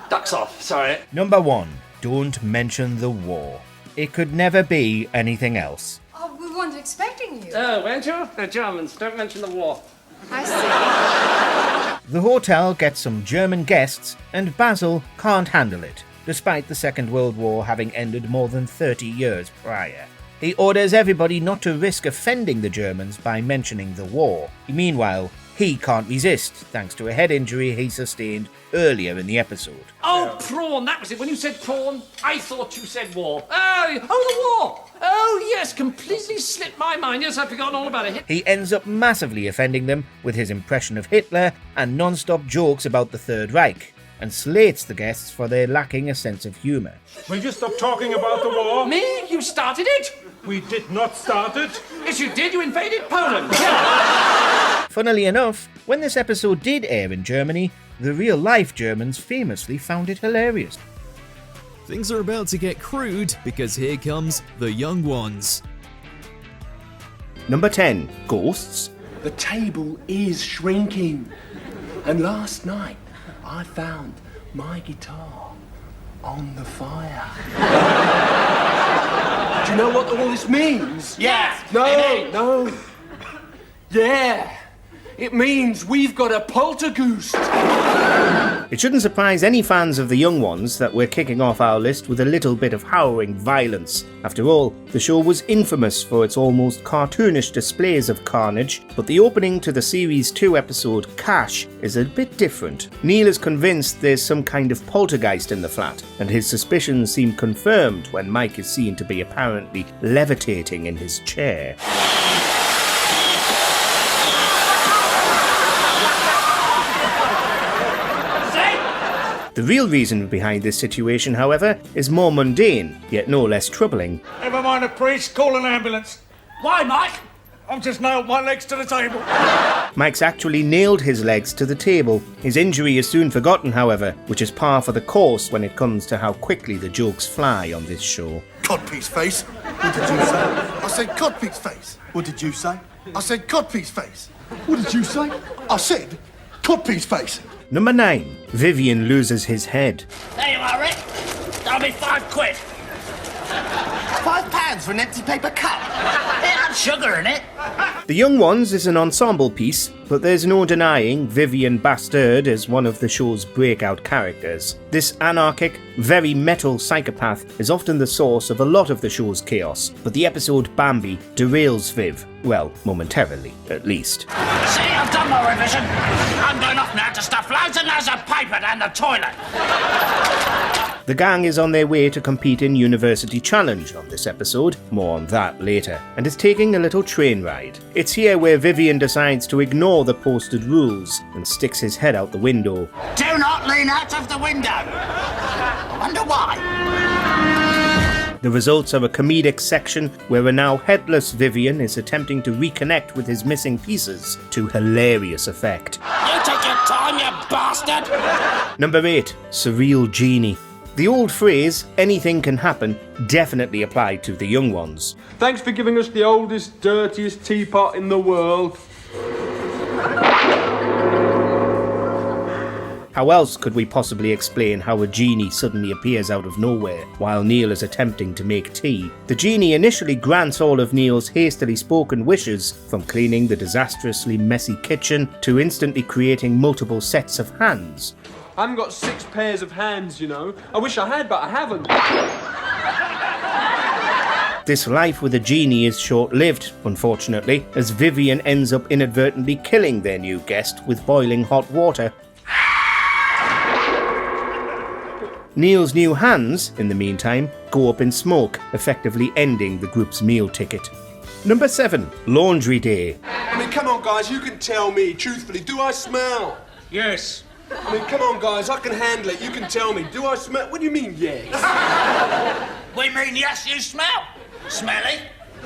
Speaker 1: Duck's off, sorry.
Speaker 6: Number 1. Don't mention the war. It could never be anything else.
Speaker 15: Oh, we weren't expecting you.
Speaker 2: Oh, weren't you? The Germans. Don't mention the war.
Speaker 15: I see.
Speaker 6: The hotel gets some German guests, and Basil can't handle it, despite the Second World War having ended more than 30 years prior. He orders everybody not to risk offending the Germans by mentioning the war. Meanwhile, he can't resist, thanks to a head injury he sustained earlier in the episode.
Speaker 1: Oh, prawn, that was it. When you said prawn, I thought you said war. Oh, the war. Oh, yes, completely slipped my mind. Yes, I've forgotten all about it.
Speaker 6: He ends up massively offending them with his impression of Hitler and non-stop jokes about the Third Reich, and slates the guests for their lacking a sense of humour.
Speaker 17: Will you stop talking about the war?
Speaker 1: Me? You started it?
Speaker 17: We did not start it.
Speaker 1: Yes, you did. You invaded Poland.
Speaker 6: Funnily enough, when this episode did air in Germany, the real-life Germans famously found it hilarious.
Speaker 3: Things are about to get crude because here comes the young ones.
Speaker 6: Number 10. Ghosts.
Speaker 5: The table is shrinking. And last night, I found my guitar on the fire. Do you know what all this means?
Speaker 1: Yes.
Speaker 5: No. Yeah. It means we've got a poltergeist.
Speaker 6: It shouldn't surprise any fans of the young ones that we're kicking off our list with a little bit of harrowing violence. After all, the show was infamous for its almost cartoonish displays of carnage, but the opening to the Series 2 episode Cash is a bit different. Neil is convinced there's some kind of poltergeist in the flat, and his suspicions seem confirmed when Mike is seen to be apparently levitating in his chair. The real reason behind this situation, however, is more mundane, yet no less troubling.
Speaker 17: Never mind the priest, call an ambulance.
Speaker 1: Why, Mike?
Speaker 17: I've just nailed my legs to the table.
Speaker 6: Mike's actually nailed his legs to the table. His injury is soon forgotten, however, which is par for the course when it comes to how quickly the jokes fly on this show.
Speaker 9: Codpiece face. What did you say? I said codpiece face. What did you say? I said codpiece face. What did you say? I said codpiece face.
Speaker 6: Number 9. Vivian loses his head.
Speaker 22: There you are, Rick. That'll be £5. £5 for an empty paper cup? It had sugar in it.
Speaker 6: The Young Ones is an ensemble piece, but there's no denying Vivian Bastard is one of the show's breakout characters. This anarchic, very metal psychopath is often the source of a lot of the show's chaos, but the episode Bambi derails Viv. Well, momentarily, at least.
Speaker 22: See, I've done my revision. I'm going off now to stuff loads and loads of paper down the toilet.
Speaker 6: The gang is on their way to compete in University Challenge on this episode, more on that later, and is taking a little train ride. It's here where Vivian decides to ignore the posted rules and sticks his head out the window.
Speaker 22: Do not lean out of the window. I wonder why.
Speaker 6: The results are a comedic section where a now headless Vivian is attempting to reconnect with his missing pieces to hilarious effect.
Speaker 22: You take your time, you bastard!
Speaker 6: Number 8. Surreal Genie. The old phrase, anything can happen, definitely applied to the young ones.
Speaker 7: Thanks for giving us the oldest, dirtiest teapot in the world.
Speaker 6: How else could we possibly explain how a genie suddenly appears out of nowhere while Neil is attempting to make tea? The genie initially grants all of Neil's hastily spoken wishes, from cleaning the disastrously messy kitchen to instantly creating multiple sets of hands.
Speaker 7: I haven't got 6 pairs of hands, you know. I wish I had, but I haven't.
Speaker 6: This life with a genie is short-lived, unfortunately, as Vivian ends up inadvertently killing their new guest with boiling hot water. Neil's new hands, in the meantime, go up in smoke, effectively ending the group's meal ticket. Number 7. Laundry Day.
Speaker 7: I mean, come on, guys, you can tell me, truthfully, do I smell?
Speaker 17: Yes.
Speaker 7: I mean, come on, guys, I can handle it. You can tell me, do I smell? What do you mean, yes?
Speaker 22: We mean yes, you smell. Smelly.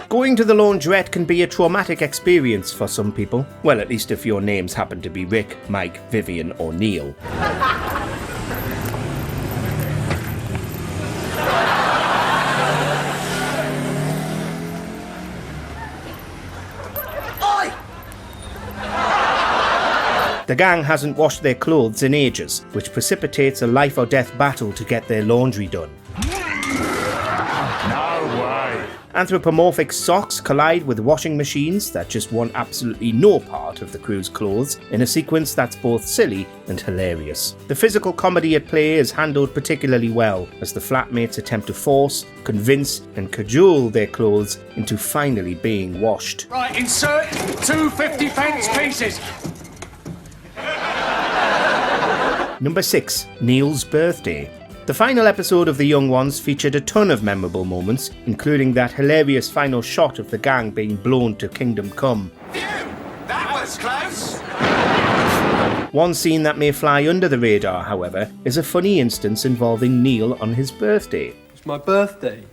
Speaker 6: Going to the laundrette can be a traumatic experience for some people. Well, at least if your names happen to be Rick, Mike, Vivian, or Neil. The gang hasn't washed their clothes in ages, which precipitates a life or death battle to get their laundry done.
Speaker 17: No way.
Speaker 6: Anthropomorphic socks collide with washing machines that just want absolutely no part of the crew's clothes in a sequence that's both silly and hilarious. The physical comedy at play is handled particularly well as the flatmates attempt to force, convince and cajole their clothes into finally being washed.
Speaker 17: Right, insert 2 50-pence pieces.
Speaker 6: Number 6. Neil's birthday. The final episode of The Young Ones featured a ton of memorable moments, including that hilarious final shot of the gang being blown to Kingdom Come.
Speaker 22: That was close.
Speaker 6: One scene that may fly under the radar, however, is a funny instance involving Neil on his birthday.
Speaker 5: It's my birthday.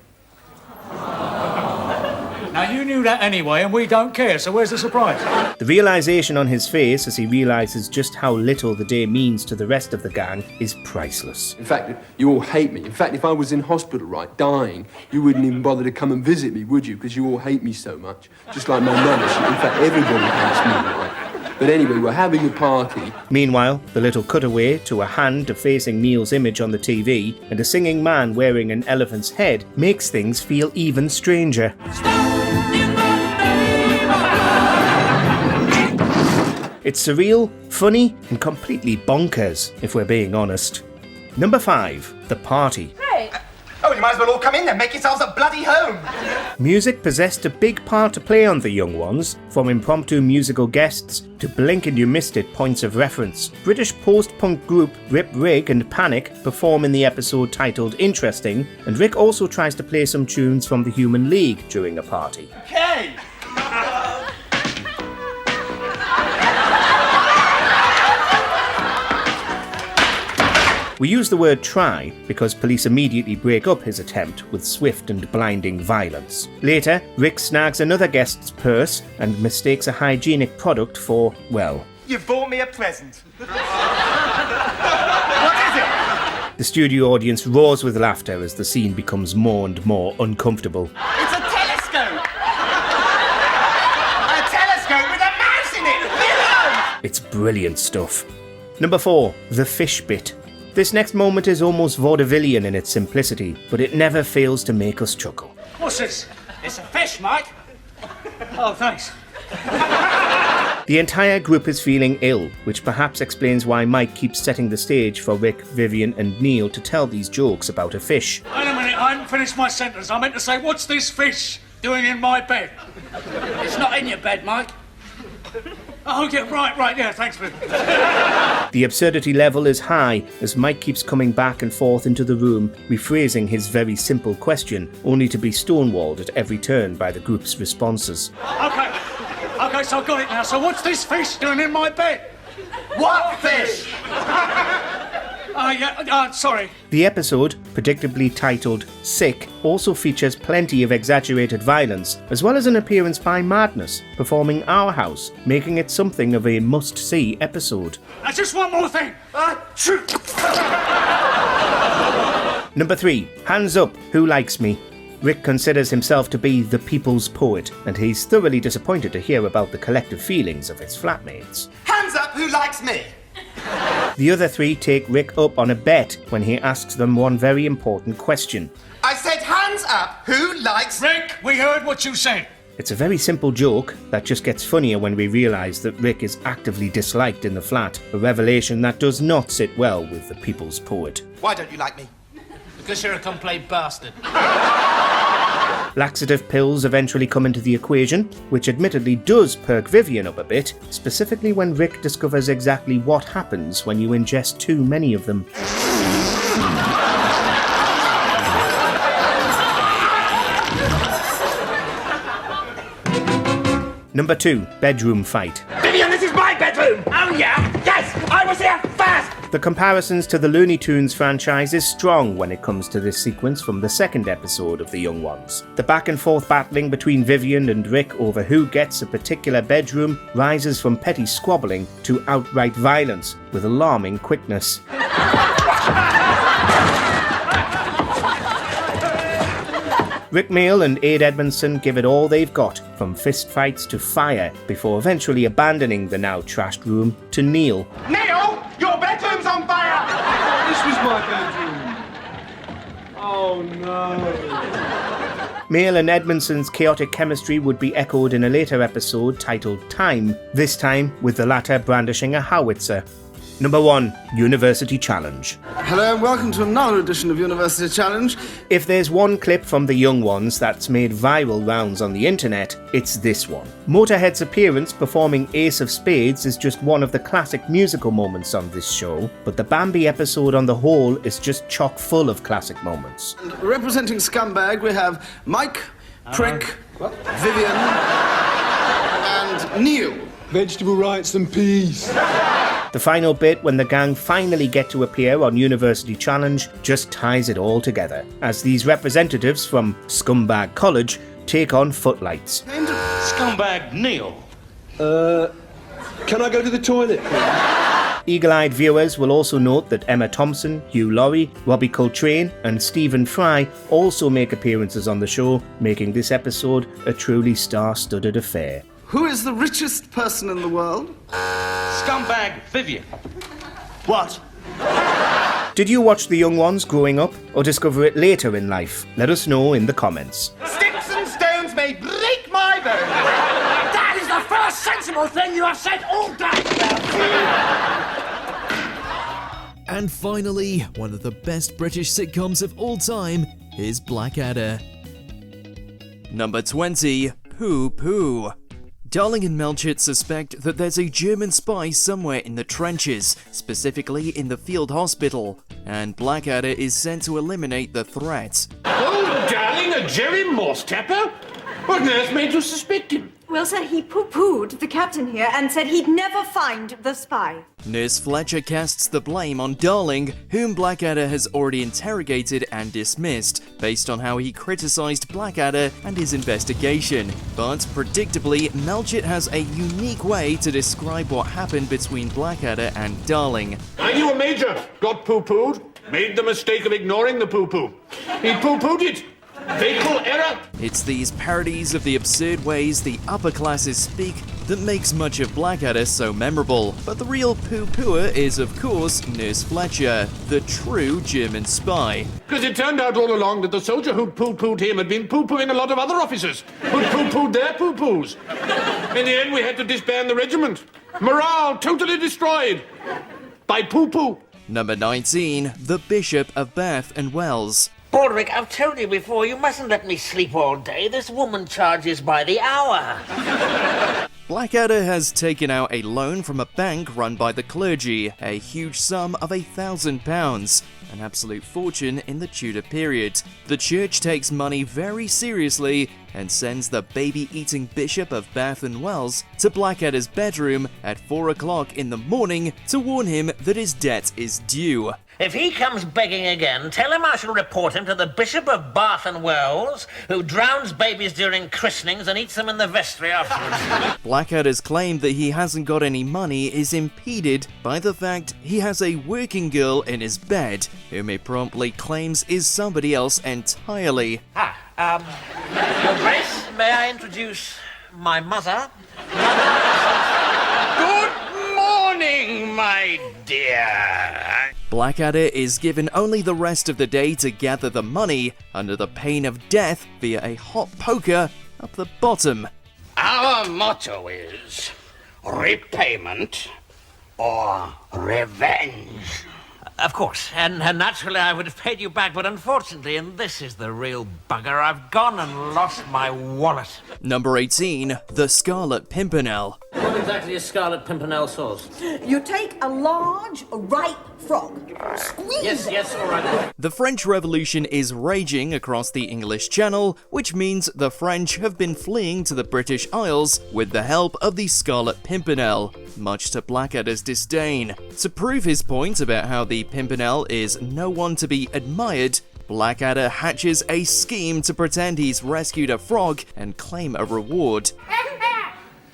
Speaker 17: Now, you knew that anyway, and we don't care, so where's the surprise?
Speaker 6: The realisation on his face as he realises just how little the day means to the rest of the gang is priceless.
Speaker 5: In fact, you all hate me. In fact, if I was in hospital, right, dying, you wouldn't even bother to come and visit me, would you? Because you all hate me so much. Just like my mother. In fact, everybody hates me, right? But anyway, we're having a party.
Speaker 6: Meanwhile, the little cutaway to a hand defacing Neil's image on the TV and a singing man wearing an elephant's head makes things feel even stranger. It's surreal, funny, and completely bonkers, if we're being honest. Number 5. The Party.
Speaker 22: Hey! Oh, you might as well all come in then. Make yourselves a bloody home.
Speaker 6: Music possessed a big part to play on The Young Ones, from impromptu musical guests to blink and you missed it points of reference. British post-punk group Rip Rig and Panic perform in the episode titled Interesting, and Rick also tries to play some tunes from the Human League during a party.
Speaker 22: Okay!
Speaker 6: We use the word try because police immediately break up his attempt with swift and blinding violence. Later, Rick snags another guest's purse and mistakes a hygienic product for, well...
Speaker 22: You've bought me a present. What is it?
Speaker 6: The studio audience roars with laughter as the scene becomes more and more uncomfortable.
Speaker 22: It's a telescope! A telescope with a mouse in it!
Speaker 6: It's brilliant stuff. Number 4. The Fish Bit. This next moment is almost vaudevillian in its simplicity, but it never fails to make us chuckle.
Speaker 17: What's this?
Speaker 22: It's a fish, Mike.
Speaker 17: Oh, thanks.
Speaker 6: The entire group is feeling ill, which perhaps explains why Mike keeps setting the stage for Rick, Vivian and Neil to tell these jokes about a fish.
Speaker 17: Wait a minute, I haven't finished my sentence. I meant to say, what's this fish doing in my bed?
Speaker 22: It's not in your bed, Mike.
Speaker 17: Oh, yeah, right, yeah, thanks, Viv.
Speaker 6: The absurdity level is high as Mike keeps coming back and forth into the room, rephrasing his very simple question, only to be stonewalled at every turn by the group's responses.
Speaker 17: Okay, so I've got it now. So what's this fish doing in my bed?
Speaker 22: What fish?
Speaker 17: Sorry.
Speaker 6: The episode, predictably titled Sick, also features plenty of exaggerated violence, as well as an appearance by Madness, performing Our House, making it something of a must-see episode.
Speaker 17: Just one more thing.
Speaker 6: Number 3. Hands Up, Who Likes Me? Rick considers himself to be the people's poet, and he's thoroughly disappointed to hear about the collective feelings of his flatmates.
Speaker 22: Hands up, who likes me?
Speaker 6: The other 3 take Rick up on a bet when he asks them one very important question.
Speaker 22: I said hands up, who likes...
Speaker 17: Rick, we heard what you said.
Speaker 6: It's a very simple joke that just gets funnier when we realise that Rick is actively disliked in the flat, a revelation that does not sit well with the people's poet.
Speaker 22: Why don't you like me? Because you're a complete bastard.
Speaker 6: Laxative pills eventually come into the equation, which admittedly does perk Vivian up a bit, specifically when Rick discovers exactly what happens when you ingest too many of them. Number 2, bedroom fight.
Speaker 22: Vivian, this is my bedroom! Oh, yeah? Yes! I was here first!
Speaker 6: The comparisons to the Looney Tunes franchise is strong when it comes to this sequence from the second episode of The Young Ones. The back and forth battling between Vivian and Rick over who gets a particular bedroom rises from petty squabbling to outright violence with alarming quickness. Rick Mayall and Aid Edmondson give it all they've got, from fistfights to fire, before eventually abandoning the now trashed room to Neil.
Speaker 22: Neil, your bedroom's on fire!
Speaker 5: This was my bedroom. Oh no.
Speaker 6: Mayall and Edmondson's chaotic chemistry would be echoed in a later episode titled Time, this time with the latter brandishing a howitzer. Number 1. University Challenge.
Speaker 8: Hello and welcome to another edition of University Challenge.
Speaker 6: If there's one clip from the young ones that's made viral rounds on the internet, it's this one. Motorhead's appearance performing Ace of Spades is just one of the classic musical moments on this show, but the Bambi episode on the whole is just chock full of classic moments.
Speaker 8: And representing Scumbag, we have Mike, Prick, Vivian, and Neil.
Speaker 7: Vegetable rights and peas.
Speaker 6: The final bit, when the gang finally get to appear on University Challenge, just ties it all together, as these representatives from Scumbag College take on footlights.
Speaker 4: Scumbag Neil.
Speaker 7: Can I go to the toilet, please?
Speaker 6: Eagle-eyed viewers will also note that Emma Thompson, Hugh Laurie, Robbie Coltrane and Stephen Fry also make appearances on the show, making this episode a truly star-studded affair.
Speaker 8: Who is the richest person in the world?
Speaker 4: Scumbag Vivian. What?
Speaker 6: Did you watch The Young Ones growing up, or discover it later in life? Let us know in the comments.
Speaker 22: Sticks and stones may break my bones. That is the first sensible thing you have said all day.
Speaker 3: And finally, one of the best British sitcoms of all time is Blackadder. Number 20, Pooh Pooh. Darling and Melchett suspect that there's a German spy somewhere in the trenches, specifically in the field hospital, and Blackadder is sent to eliminate the threat.
Speaker 22: Oh, darling, a Jerry Morse-tapper? What on earth made you suspect him?
Speaker 13: Well, sir, he poo-pooed the captain here and said he'd never find the spy.
Speaker 3: Nurse Fletcher casts the blame on Darling, whom Blackadder has already interrogated and dismissed, based on how he criticised Blackadder and his investigation. But predictably, Melchett has a unique way to describe what happened between Blackadder and Darling.
Speaker 22: I knew a major got poo-pooed, made the mistake of ignoring the poo-poo. He poo-pooed it. Fatal error.
Speaker 3: It's these parodies of the absurd ways the upper classes speak that makes much of Blackadder so memorable. But the real poo-pooer is, of course, Nurse Fletcher, the true German spy.
Speaker 22: Because it turned out all along that the soldier who'd poo-pooed him had been poo-pooing a lot of other officers who'd poo-pooed their poo-poos. In the end, we had to disband the regiment. Morale totally destroyed by poo-poo.
Speaker 3: Number 19, the Bishop of Bath and Wells.
Speaker 23: Baldrick, I've told you before, you mustn't let me sleep all day. This woman charges by the hour.
Speaker 3: Blackadder has taken out a loan from a bank run by the clergy, a huge sum of £1,000, an absolute fortune in the Tudor period. The church takes money very seriously and sends the baby-eating Bishop of Bath and Wells to Blackadder's bedroom at 4 o'clock in the morning to warn him that his debt is due.
Speaker 23: If he comes begging again, tell him I shall report him to the Bishop of Bath and Wells, who drowns babies during christenings and eats them in the vestry afterwards.
Speaker 3: Blackadder's claim that he hasn't got any money is impeded by the fact he has a working girl in his bed, whom he promptly claims is somebody else entirely.
Speaker 23: Your Grace, may I introduce my mother?
Speaker 22: Good morning, my dear.
Speaker 3: Blackadder is given only the rest of the day to gather the money under the pain of death via a hot poker up the bottom.
Speaker 22: Our motto is repayment or revenge.
Speaker 23: Of course, and naturally I would have paid you back, but unfortunately, and this is the real bugger, I've gone and lost my wallet.
Speaker 3: Number 18, the Scarlet Pimpernel.
Speaker 23: What exactly is Scarlet Pimpernel sauce?
Speaker 19: You take a large, ripe frog, squeeze it.
Speaker 23: Yes, all right.
Speaker 3: The French Revolution is raging across the English Channel, which means the French have been fleeing to the British Isles with the help of the Scarlet Pimpernel, much to Blackadder's disdain. To prove his point about how the Pimpernel is no one to be admired, Blackadder hatches a scheme to pretend he's rescued a frog and claim a reward.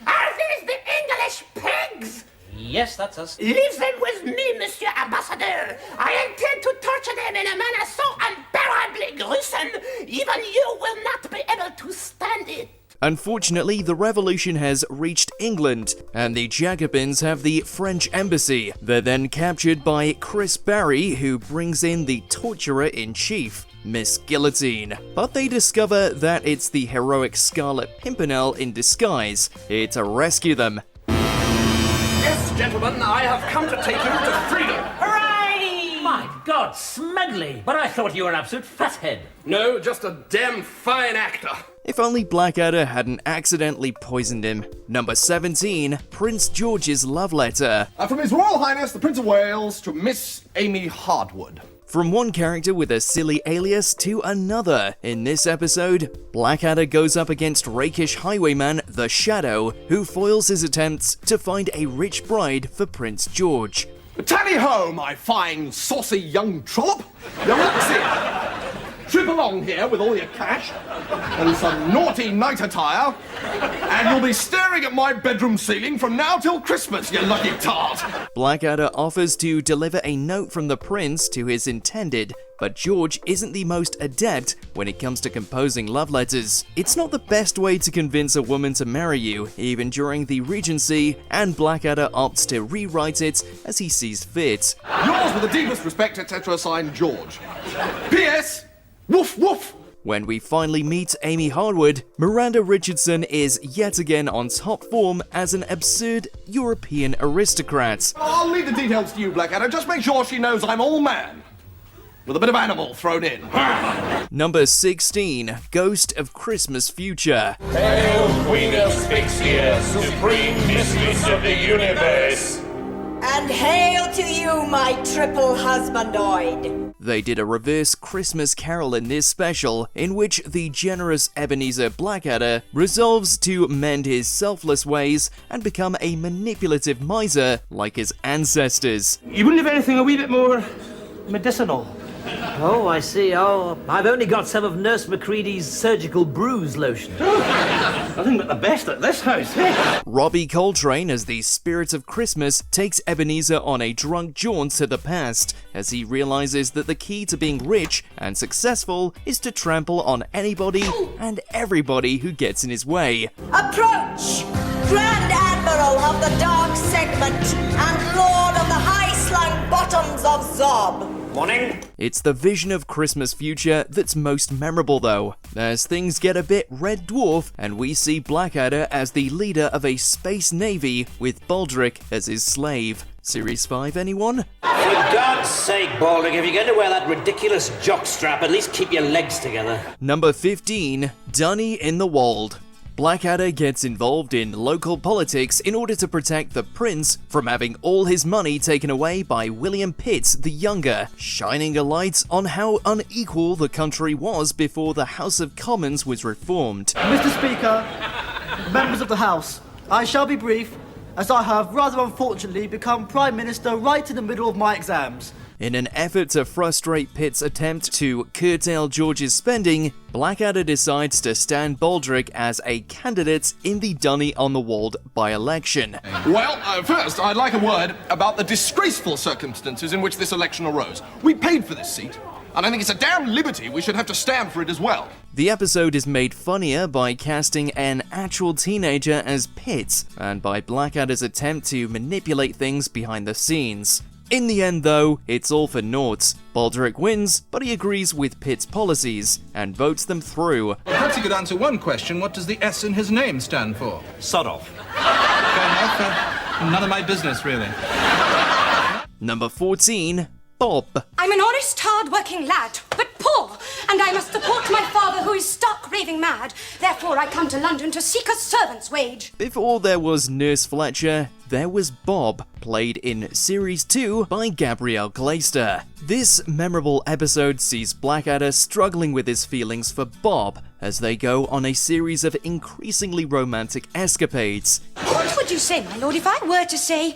Speaker 22: Are these the English pigs?
Speaker 23: Yes, that's us.
Speaker 22: Leave them with me, Monsieur Ambassadeur. I intend to torture them in a manner so unbearably gruesome, even you will not be able to stand it.
Speaker 3: Unfortunately, the revolution has reached England, and the Jacobins have the French embassy. They're then captured by Chris Barry, who brings in the torturer-in-chief, Miss Guillotine. But they discover that it's the heroic Scarlet Pimpernel in disguise, here to rescue them.
Speaker 22: This
Speaker 10: gentlemen, I have come to take you to freedom.
Speaker 23: Hooray! My God, Smedley! But I thought you were an absolute fathead.
Speaker 10: No, just a damn fine actor.
Speaker 3: If only Blackadder hadn't accidentally poisoned him. Number 17, Prince George's love letter.
Speaker 8: From His Royal Highness, the Prince of Wales, to Miss Amy Hardwood.
Speaker 3: From one character with a silly alias to another. In this episode, Blackadder goes up against rakish highwayman The Shadow, who foils his attempts to find a rich bride for Prince George.
Speaker 8: Tally ho, my fine, saucy young trollop. Now let's see. Trip along here with all your cash and some naughty night attire, and you'll be staring at my bedroom ceiling from now till Christmas, you lucky tart.
Speaker 3: Blackadder offers to deliver a note from the prince to his intended, but George isn't the most adept when it comes to composing love letters. It's not the best way to convince a woman to marry you, even during the Regency, and Blackadder opts to rewrite it as he sees fit.
Speaker 8: Yours with the deepest respect, etc., signed George. P.S. Woof woof!
Speaker 3: When we finally meet Amy Hardwood, Miranda Richardson is yet again on top form as an absurd European aristocrat.
Speaker 8: I'll leave the details to you, Blackadder. Just make sure she knows I'm all man. With a bit of animal thrown in.
Speaker 3: Number 16, Ghost of Christmas Future.
Speaker 12: Hail, Queen of Spixia, supreme mistress of the universe.
Speaker 14: And hail to you, my triple husbandoid.
Speaker 3: They did a reverse Christmas Carol in this special, in which the generous Ebenezer Blackadder resolves to mend his selfless ways and become a manipulative miser like his ancestors.
Speaker 24: You wouldn't have anything a wee bit more medicinal?
Speaker 25: Oh, I see. Oh, I've only got some of Nurse Macready's surgical bruise lotion.
Speaker 24: Nothing but the best at this house.
Speaker 3: Robbie Coltrane, as the spirit of Christmas, takes Ebenezer on a drunk jaunt to the past, as he realizes that the key to being rich and successful is to trample on anybody and everybody who gets in his way.
Speaker 14: Approach, Grand Admiral of the Dark Segment and Lord of the High-Slung Bottoms of Zob.
Speaker 25: Morning.
Speaker 3: It's the vision of Christmas future that's most memorable though, as things get a bit Red Dwarf and we see Blackadder as the leader of a space navy with Baldric as his slave. Series 5, anyone?
Speaker 25: For God's sake, Baldric, if you're going to wear that ridiculous jockstrap, at least keep your legs together.
Speaker 3: Number 15, Dunny in the Wold. Blackadder gets involved in local politics in order to protect the prince from having all his money taken away by William Pitt the Younger, shining a light on how unequal the country was before the House of Commons was reformed.
Speaker 26: Mr. Speaker, members of the House, I shall be brief, as I have rather unfortunately become Prime Minister right in the middle of my exams.
Speaker 3: In an effort to frustrate Pitt's attempt to curtail George's spending, Blackadder decides to stand Baldric as a candidate in the Dunny on the Wold by-election.
Speaker 8: Well, first, I'd like a word about the disgraceful circumstances in which this election arose. We paid for this seat, and I think it's a damn liberty we should have to stand for it as well.
Speaker 3: The episode is made funnier by casting an actual teenager as Pitt, and by Blackadder's attempt to manipulate things behind the scenes. In the end though, it's all for naught. Baldric wins, but he agrees with Pitt's policies, and votes them through.
Speaker 27: Well, perhaps he could answer one question. What does the S in his name stand for?
Speaker 26: Sod off.
Speaker 27: Fair enough. None of my business, really.
Speaker 3: Number 14, Bob.
Speaker 28: I'm an honest, hard-working lad, but poor, and I must support my father who is stark raving mad. Therefore I come to London to seek a servant's wage.
Speaker 3: Before there was Nurse Fletcher, there was Bob, played in Series 2 by Gabrielle Glaister. This memorable episode sees Blackadder struggling with his feelings for Bob as they go on a series of increasingly romantic escapades.
Speaker 28: What would you say, my lord, if I were to say,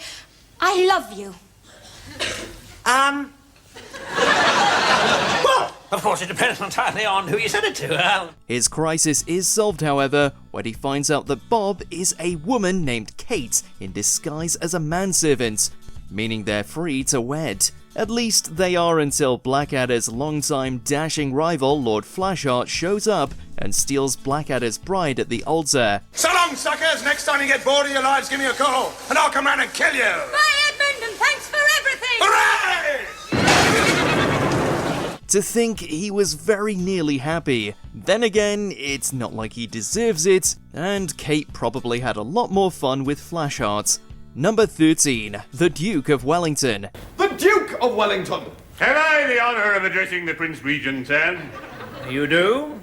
Speaker 28: I love you?
Speaker 23: Well, of course, it depends entirely on who you said it to.
Speaker 3: His crisis is solved, however, when he finds out that Bob is a woman named Kate in disguise as a manservant, meaning they're free to wed. At least they are until Blackadder's longtime dashing rival, Lord Flashheart, shows up and steals Blackadder's bride at the altar.
Speaker 12: So long, suckers. Next time you get bored of your lives, give me a call, and I'll come round and kill you.
Speaker 28: Bye, Edmund, and thanks for everything!
Speaker 12: Hooray!
Speaker 3: To think he was very nearly happy. Then again, it's not like he deserves it, and Kate probably had a lot more fun with Flashheart. Number 13, the Duke of Wellington.
Speaker 8: The Duke of Wellington!
Speaker 22: Have I the honour of addressing the Prince Regent, sir?
Speaker 23: You do?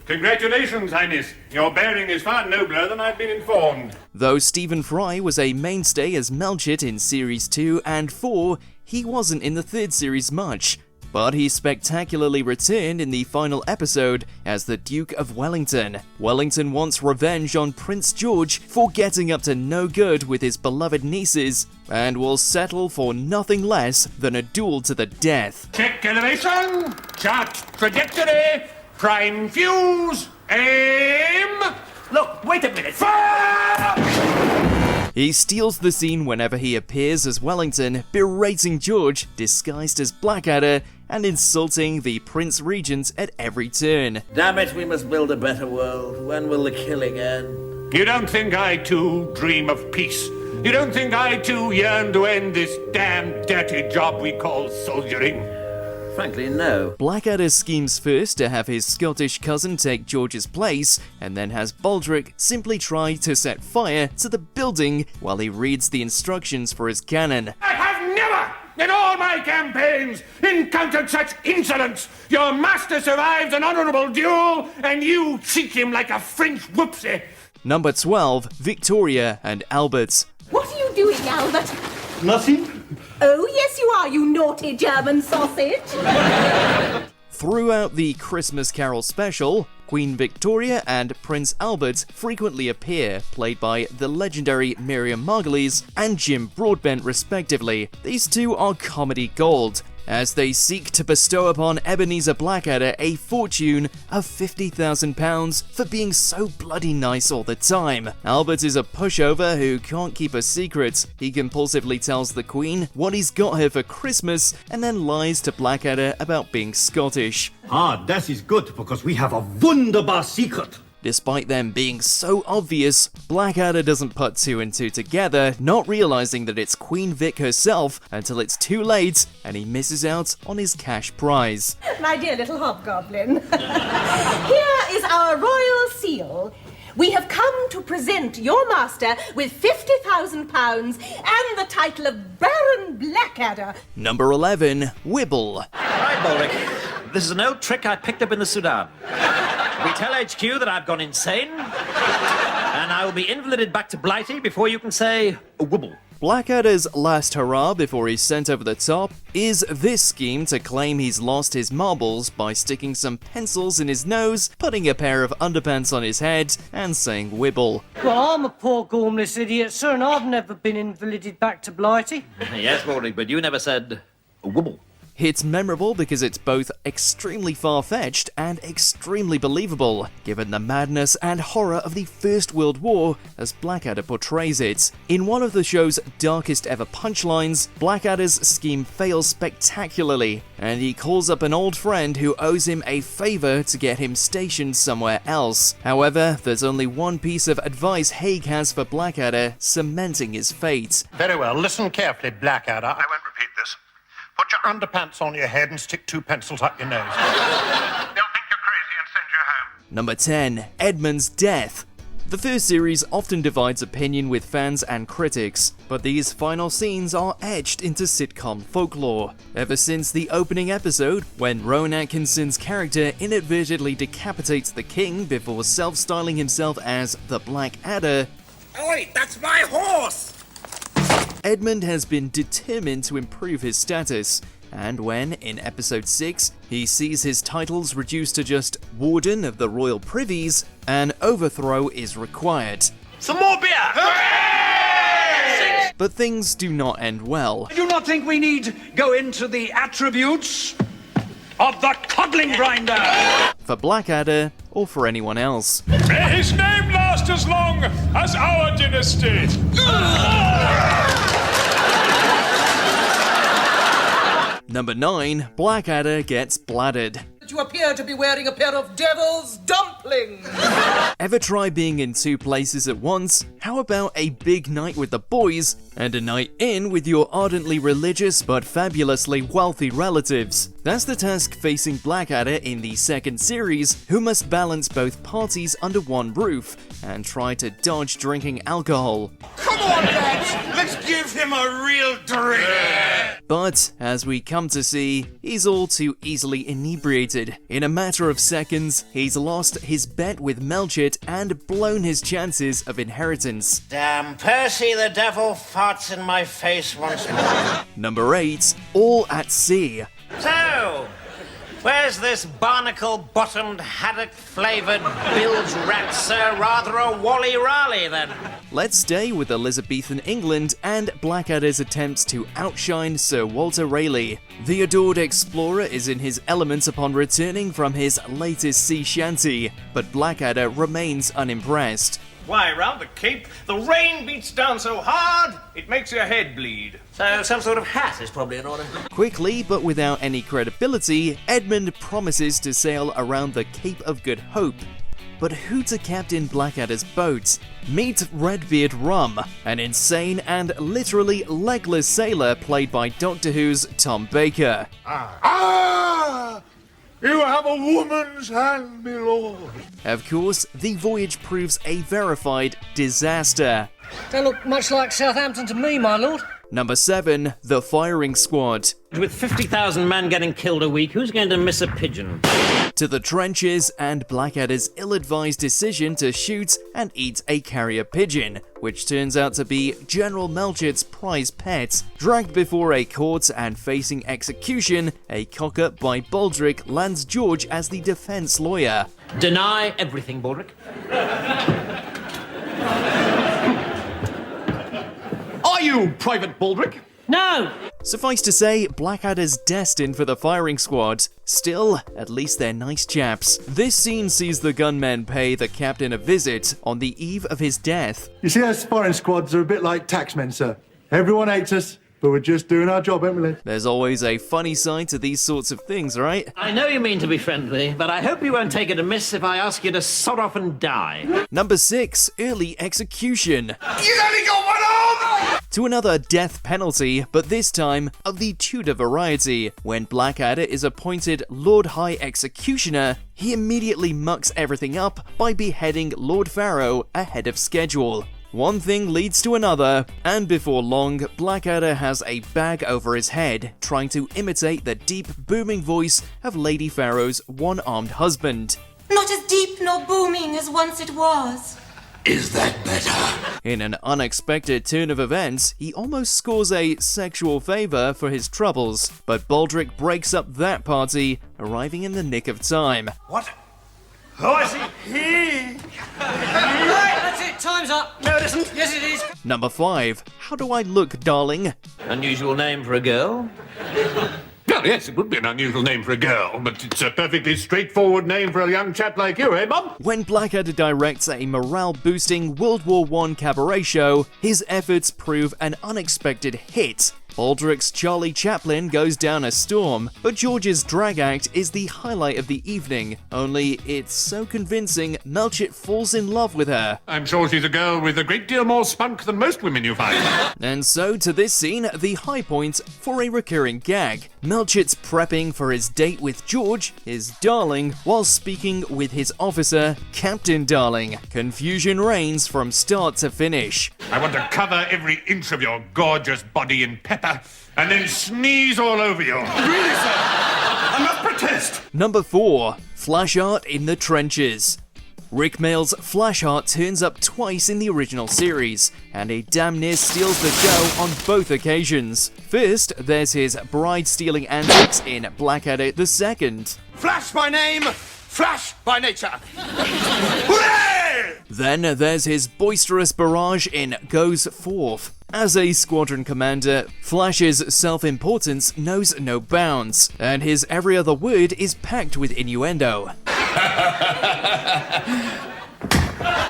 Speaker 22: Congratulations, Highness. Your bearing is far nobler than I've been informed.
Speaker 3: Though Stephen Fry was a mainstay as Melchett in Series 2 and 4, he wasn't in the third series much. But he spectacularly returned in the final episode as the Duke of Wellington. Wellington wants revenge on Prince George for getting up to no good with his beloved nieces, and will settle for nothing less than a duel to the death.
Speaker 22: Check elevation, chart trajectory, prime fuse, aim...
Speaker 24: Look, wait a minute.
Speaker 3: He steals the scene whenever he appears as Wellington, berating George, disguised as Blackadder, and insulting the Prince Regent at every turn.
Speaker 23: Damn it, we must build a better world. When will the killing end?
Speaker 22: You don't think I, too, dream of peace? You don't think I, too, yearn to end this damn dirty job we call soldiering?
Speaker 23: Frankly, no.
Speaker 3: Blackadder schemes first to have his Scottish cousin take George's place, and then has Baldric simply try to set fire to the building while he reads the instructions for his cannon.
Speaker 22: I have never, in all my campaigns, encountered such insolence. Your master survives an honourable duel, and you cheat him like a French whoopsie.
Speaker 3: Number 12, Victoria and Albert.
Speaker 14: What are you doing, Albert?
Speaker 24: Nothing.
Speaker 14: Oh, yes, you are, you naughty German sausage.
Speaker 3: Throughout the Christmas Carol special, Queen Victoria and Prince Albert frequently appear, played by the legendary Miriam Margolyes and Jim Broadbent respectively. These two are comedy gold, as they seek to bestow upon Ebenezer Blackadder a fortune of £50,000 for being so bloody nice all the time. Albert is a pushover who can't keep a secret. He compulsively tells the Queen what he's got her for Christmas and then lies to Blackadder about being Scottish.
Speaker 24: Ah, that is good, because we have a wunderbar secret.
Speaker 3: Despite them being so obvious, Blackadder doesn't put two and two together, not realizing that it's Queen Vic herself until it's too late and he misses out on his cash prize.
Speaker 14: My dear little hobgoblin, here is our royal seal. We have come to present your master with £50,000 and the title of Baron Blackadder.
Speaker 3: Number 11, Wibble.
Speaker 23: Right, Baldric. This is an old trick I picked up in the Sudan. We tell HQ that I've gone insane, and I will be invalided back to Blighty before you can say a wibble.
Speaker 3: Blackadder's last hurrah before he's sent over the top is this scheme to claim he's lost his marbles by sticking some pencils in his nose, putting a pair of underpants on his head, and saying wibble.
Speaker 1: Well, I'm a poor gormless idiot, sir, and I've never been invalided back to Blighty.
Speaker 23: Yes, Baldric, but you never said a wibble.
Speaker 3: It's memorable because it's both extremely far-fetched and extremely believable, given the madness and horror of the First World War as Blackadder portrays it. In one of the show's darkest ever punchlines, Blackadder's scheme fails spectacularly, and he calls up an old friend who owes him a favour to get him stationed somewhere else. However, there's only one piece of advice Haig has for Blackadder, cementing his fate.
Speaker 2: Very well, listen carefully, Blackadder. I won't repeat this. Put your underpants on your head and stick two pencils up your nose. They'll think you're crazy and send you home.
Speaker 3: Number 10, Edmund's death. The first series often divides opinion with fans and critics, but these final scenes are etched into sitcom folklore. Ever since the opening episode, when Rowan Atkinson's character inadvertently decapitates the king before self-styling himself as the Blackadder,
Speaker 11: Oi, that's my horse!
Speaker 3: Edmund has been determined to improve his status, and when, in episode 6, he sees his titles reduced to just Warden of the Royal Privies, an overthrow is required.
Speaker 11: Some more beer!
Speaker 3: But things do not end well.
Speaker 17: I do not think we need go into the attributes of the coddling grinder.
Speaker 3: For Blackadder, or for anyone else.
Speaker 12: May his name last as long as our dynasty.
Speaker 3: Number 9, Blackadder gets bladdered.
Speaker 11: that you appear to be wearing a pair of devil's dumplings.
Speaker 3: Ever try being in two places at once? How about a big night with the boys and a night in with your ardently religious but fabulously wealthy relatives? That's the task facing Blackadder in the second series, who must balance both parties under one roof and try to dodge drinking alcohol.
Speaker 11: Come on, lads, let's give him a real drink.
Speaker 3: But, as we come to see, he's all too easily inebriated. In a matter of seconds, he's lost his bet with Melchett and blown his chances of inheritance.
Speaker 25: Damn, Percy the devil farts in my face once more.
Speaker 3: Number 8, All at Sea.
Speaker 25: So, where's this barnacle-bottomed, haddock-flavoured bilge rat, sir? Rather a wally-rally, then.
Speaker 3: Let's stay with Elizabethan England and Blackadder's attempts to outshine Sir Walter Raleigh. The adored explorer is in his element upon returning from his latest sea shanty, but Blackadder remains unimpressed.
Speaker 5: Why, round the Cape, the rain beats down so hard, it makes your head bleed.
Speaker 25: So some sort of hat is probably in order.
Speaker 3: Quickly, but without any credibility, Edmund promises to sail around the Cape of Good Hope. But who to captain Blackadder's boat? Meet Redbeard Rum, an insane and literally legless sailor played by Doctor Who's Tom Baker.
Speaker 11: You have a woman's hand, my lord.
Speaker 3: Of course, the voyage proves a verified disaster.
Speaker 1: Don't look much like Southampton to me, my lord.
Speaker 3: Number 7, The Firing Squad.
Speaker 23: With 50,000 men getting killed a week, who's going to miss a pigeon?
Speaker 3: To the trenches and Blackadder's ill-advised decision to shoot and eat a carrier pigeon, which turns out to be General Melchett's prize pet. Dragged before a court and facing execution, a cock-up by Baldric lands George as the defense lawyer.
Speaker 23: Deny everything, Baldric.
Speaker 8: Are you Private Baldric?
Speaker 1: No!
Speaker 3: Suffice to say, Blackadder's destined for the firing squad. Still, at least they're nice chaps. This scene sees the gunmen pay the captain a visit on the eve of his death.
Speaker 7: You see, us firing squads are a bit like taxmen, sir. Everyone hates us, but we're just doing our job, ain't we, lads?
Speaker 3: There's always a funny side to these sorts of things, right?
Speaker 23: I know you mean to be friendly, but I hope you won't take it amiss if I ask you to sod off and die.
Speaker 3: Number 6, Early Execution.
Speaker 11: You only got one arm!
Speaker 3: To another death penalty, but this time of the Tudor variety. When Blackadder is appointed Lord High Executioner, he immediately mucks everything up by beheading Lord Pharaoh ahead of schedule. One thing leads to another, and before long, Blackadder has a bag over his head, trying to imitate the deep, booming voice of Lady Pharaoh's one-armed husband.
Speaker 28: Not as deep nor booming as once it was.
Speaker 11: Is that better?
Speaker 3: In an unexpected turn of events, he almost scores a sexual favor for his troubles, but Baldric breaks up that party, arriving in the nick of time.
Speaker 11: What? Oh, I see.
Speaker 1: Right, that's it, time's up.
Speaker 23: No, it isn't.
Speaker 1: Yes, it is.
Speaker 3: Number 5, How Do I Look, Darling?
Speaker 23: Unusual name for a girl.
Speaker 22: Well, yes, it would be an unusual name for a girl, but it's a perfectly straightforward name for a young chap like you, eh, Bob?
Speaker 3: When Blackadder directs a morale-boosting World War I cabaret show, his efforts prove an unexpected hit. Baldric's Charlie Chaplin goes down a storm, but George's drag act is the highlight of the evening, only it's so convincing Melchett falls in love with her.
Speaker 22: I'm sure she's a girl with a great deal more spunk than most women you find.
Speaker 3: And so to this scene, the high point for a recurring gag. Melchett's prepping for his date with George, his darling, while speaking with his officer, Captain Darling. Confusion reigns from start to finish.
Speaker 22: I want to cover every inch of your gorgeous body in pepper and then sneeze all over you.
Speaker 11: Really, sir? I must protest.
Speaker 3: Number 4, Flash Art in the Trenches. Rick Mayall's Flash Art turns up twice in the original series, and he damn near steals the show on both occasions. First, there's his bride-stealing antics in Blackadder the Second.
Speaker 11: Flash by name, Flash by nature.
Speaker 3: Then there's his boisterous barrage in Goes Forth. As a squadron commander, Flash's self-importance knows no bounds, and his every other word is packed with innuendo.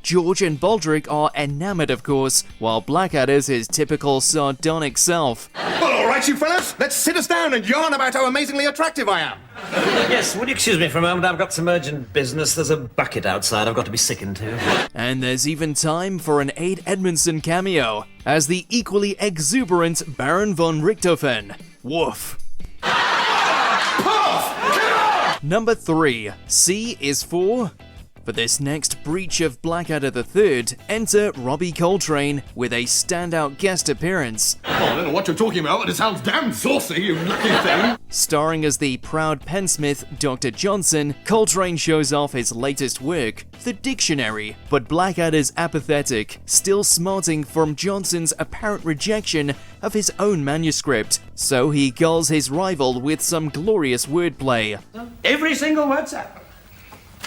Speaker 3: George and Baldric are enamored, of course, while Blackadder's his typical sardonic self.
Speaker 11: Well, all right, you fellas, let's sit us down and yarn about how amazingly attractive I am.
Speaker 23: Yes, would you excuse me for a moment? I've got some urgent business. There's a bucket outside I've got to be sickened to.
Speaker 3: And there's even time for an Aid Edmondson cameo as the equally exuberant Baron von Richthofen. Woof. Number 3. C is for this next breach of Blackadder III, enter Robbie Coltrane with a standout guest appearance.
Speaker 8: Oh, I don't know what you're talking about, but it sounds damn saucy, you lucky thing.
Speaker 3: Starring as the proud pensmith Dr. Johnson, Coltrane shows off his latest work, the Dictionary, but Blackadder's apathetic, still smarting from Johnson's apparent rejection of his own manuscript, so he gulls his rival with some glorious wordplay.
Speaker 5: Every single word, sir.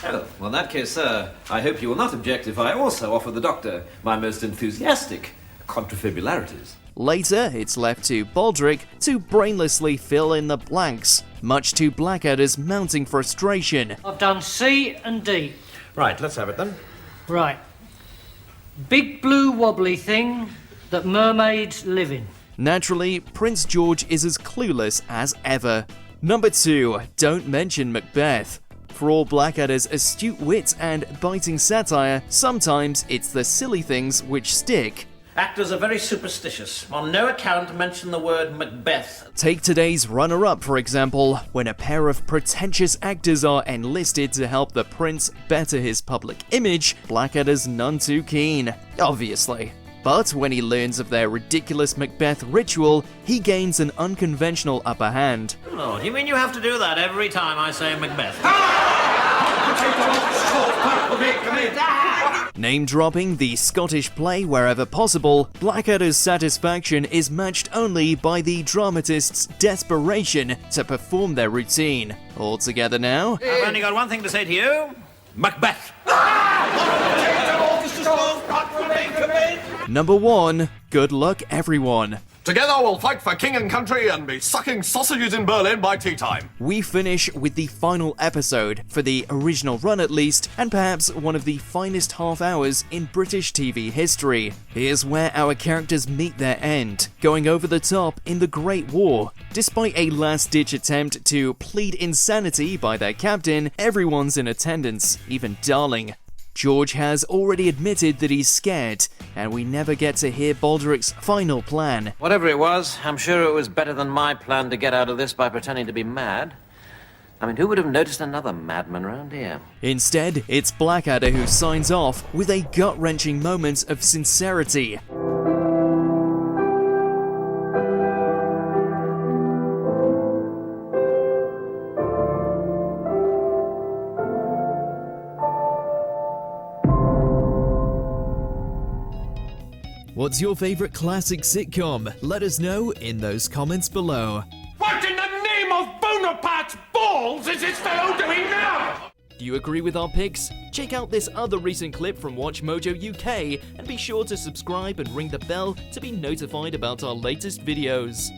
Speaker 23: Oh, well, in that case, sir, I hope you will not object if I also offer the Doctor my most enthusiastic contrafibularities.
Speaker 3: Later, it's left to Baldric to brainlessly fill in the blanks, much to Blackadder's mounting frustration.
Speaker 1: I've done C and D.
Speaker 23: Right, let's have it then.
Speaker 1: Right. Big blue wobbly thing that mermaids live in.
Speaker 3: Naturally, Prince George is as clueless as ever. Number 2, don't mention Macbeth. For all Blackadder's astute wit and biting satire, sometimes it's the silly things which stick.
Speaker 23: Actors are very superstitious. On no account mention the word Macbeth.
Speaker 3: Take today's runner-up, for example, when a pair of pretentious actors are enlisted to help the prince better his public image, Blackadder's none too keen, obviously. But when he learns of their ridiculous Macbeth ritual, he gains an unconventional upper hand.
Speaker 23: Oh, do you mean you have to do that every time I say Macbeth?
Speaker 3: Name-dropping the Scottish play wherever possible, Blackadder's satisfaction is matched only by the dramatist's desperation to perform their routine. All together now?
Speaker 23: I've only got one thing to say to you. Macbeth.
Speaker 3: Number 1, good luck everyone.
Speaker 8: Together we'll fight for king and country and be sucking sausages in Berlin by tea time.
Speaker 3: We finish with the final episode, for the original run at least, and perhaps one of the finest half hours in British TV history. Here's where our characters meet their end, going over the top in the Great War. Despite a last-ditch attempt to plead insanity by their captain, everyone's in attendance, even Darling. George has already admitted that he's scared, and we never get to hear Baldric's final plan.
Speaker 23: Whatever it was, I'm sure it was better than my plan to get out of this by pretending to be mad. I mean, who would have noticed another madman around here?
Speaker 3: Instead, it's Blackadder who signs off with a gut-wrenching moment of sincerity. What's your favorite classic sitcom? Let us know in those comments below.
Speaker 22: What in the name of Bonaparte's balls is this fellow doing now?
Speaker 3: Do you agree with our picks? Check out this other recent clip from WatchMojoUK and be sure to subscribe and ring the bell to be notified about our latest videos.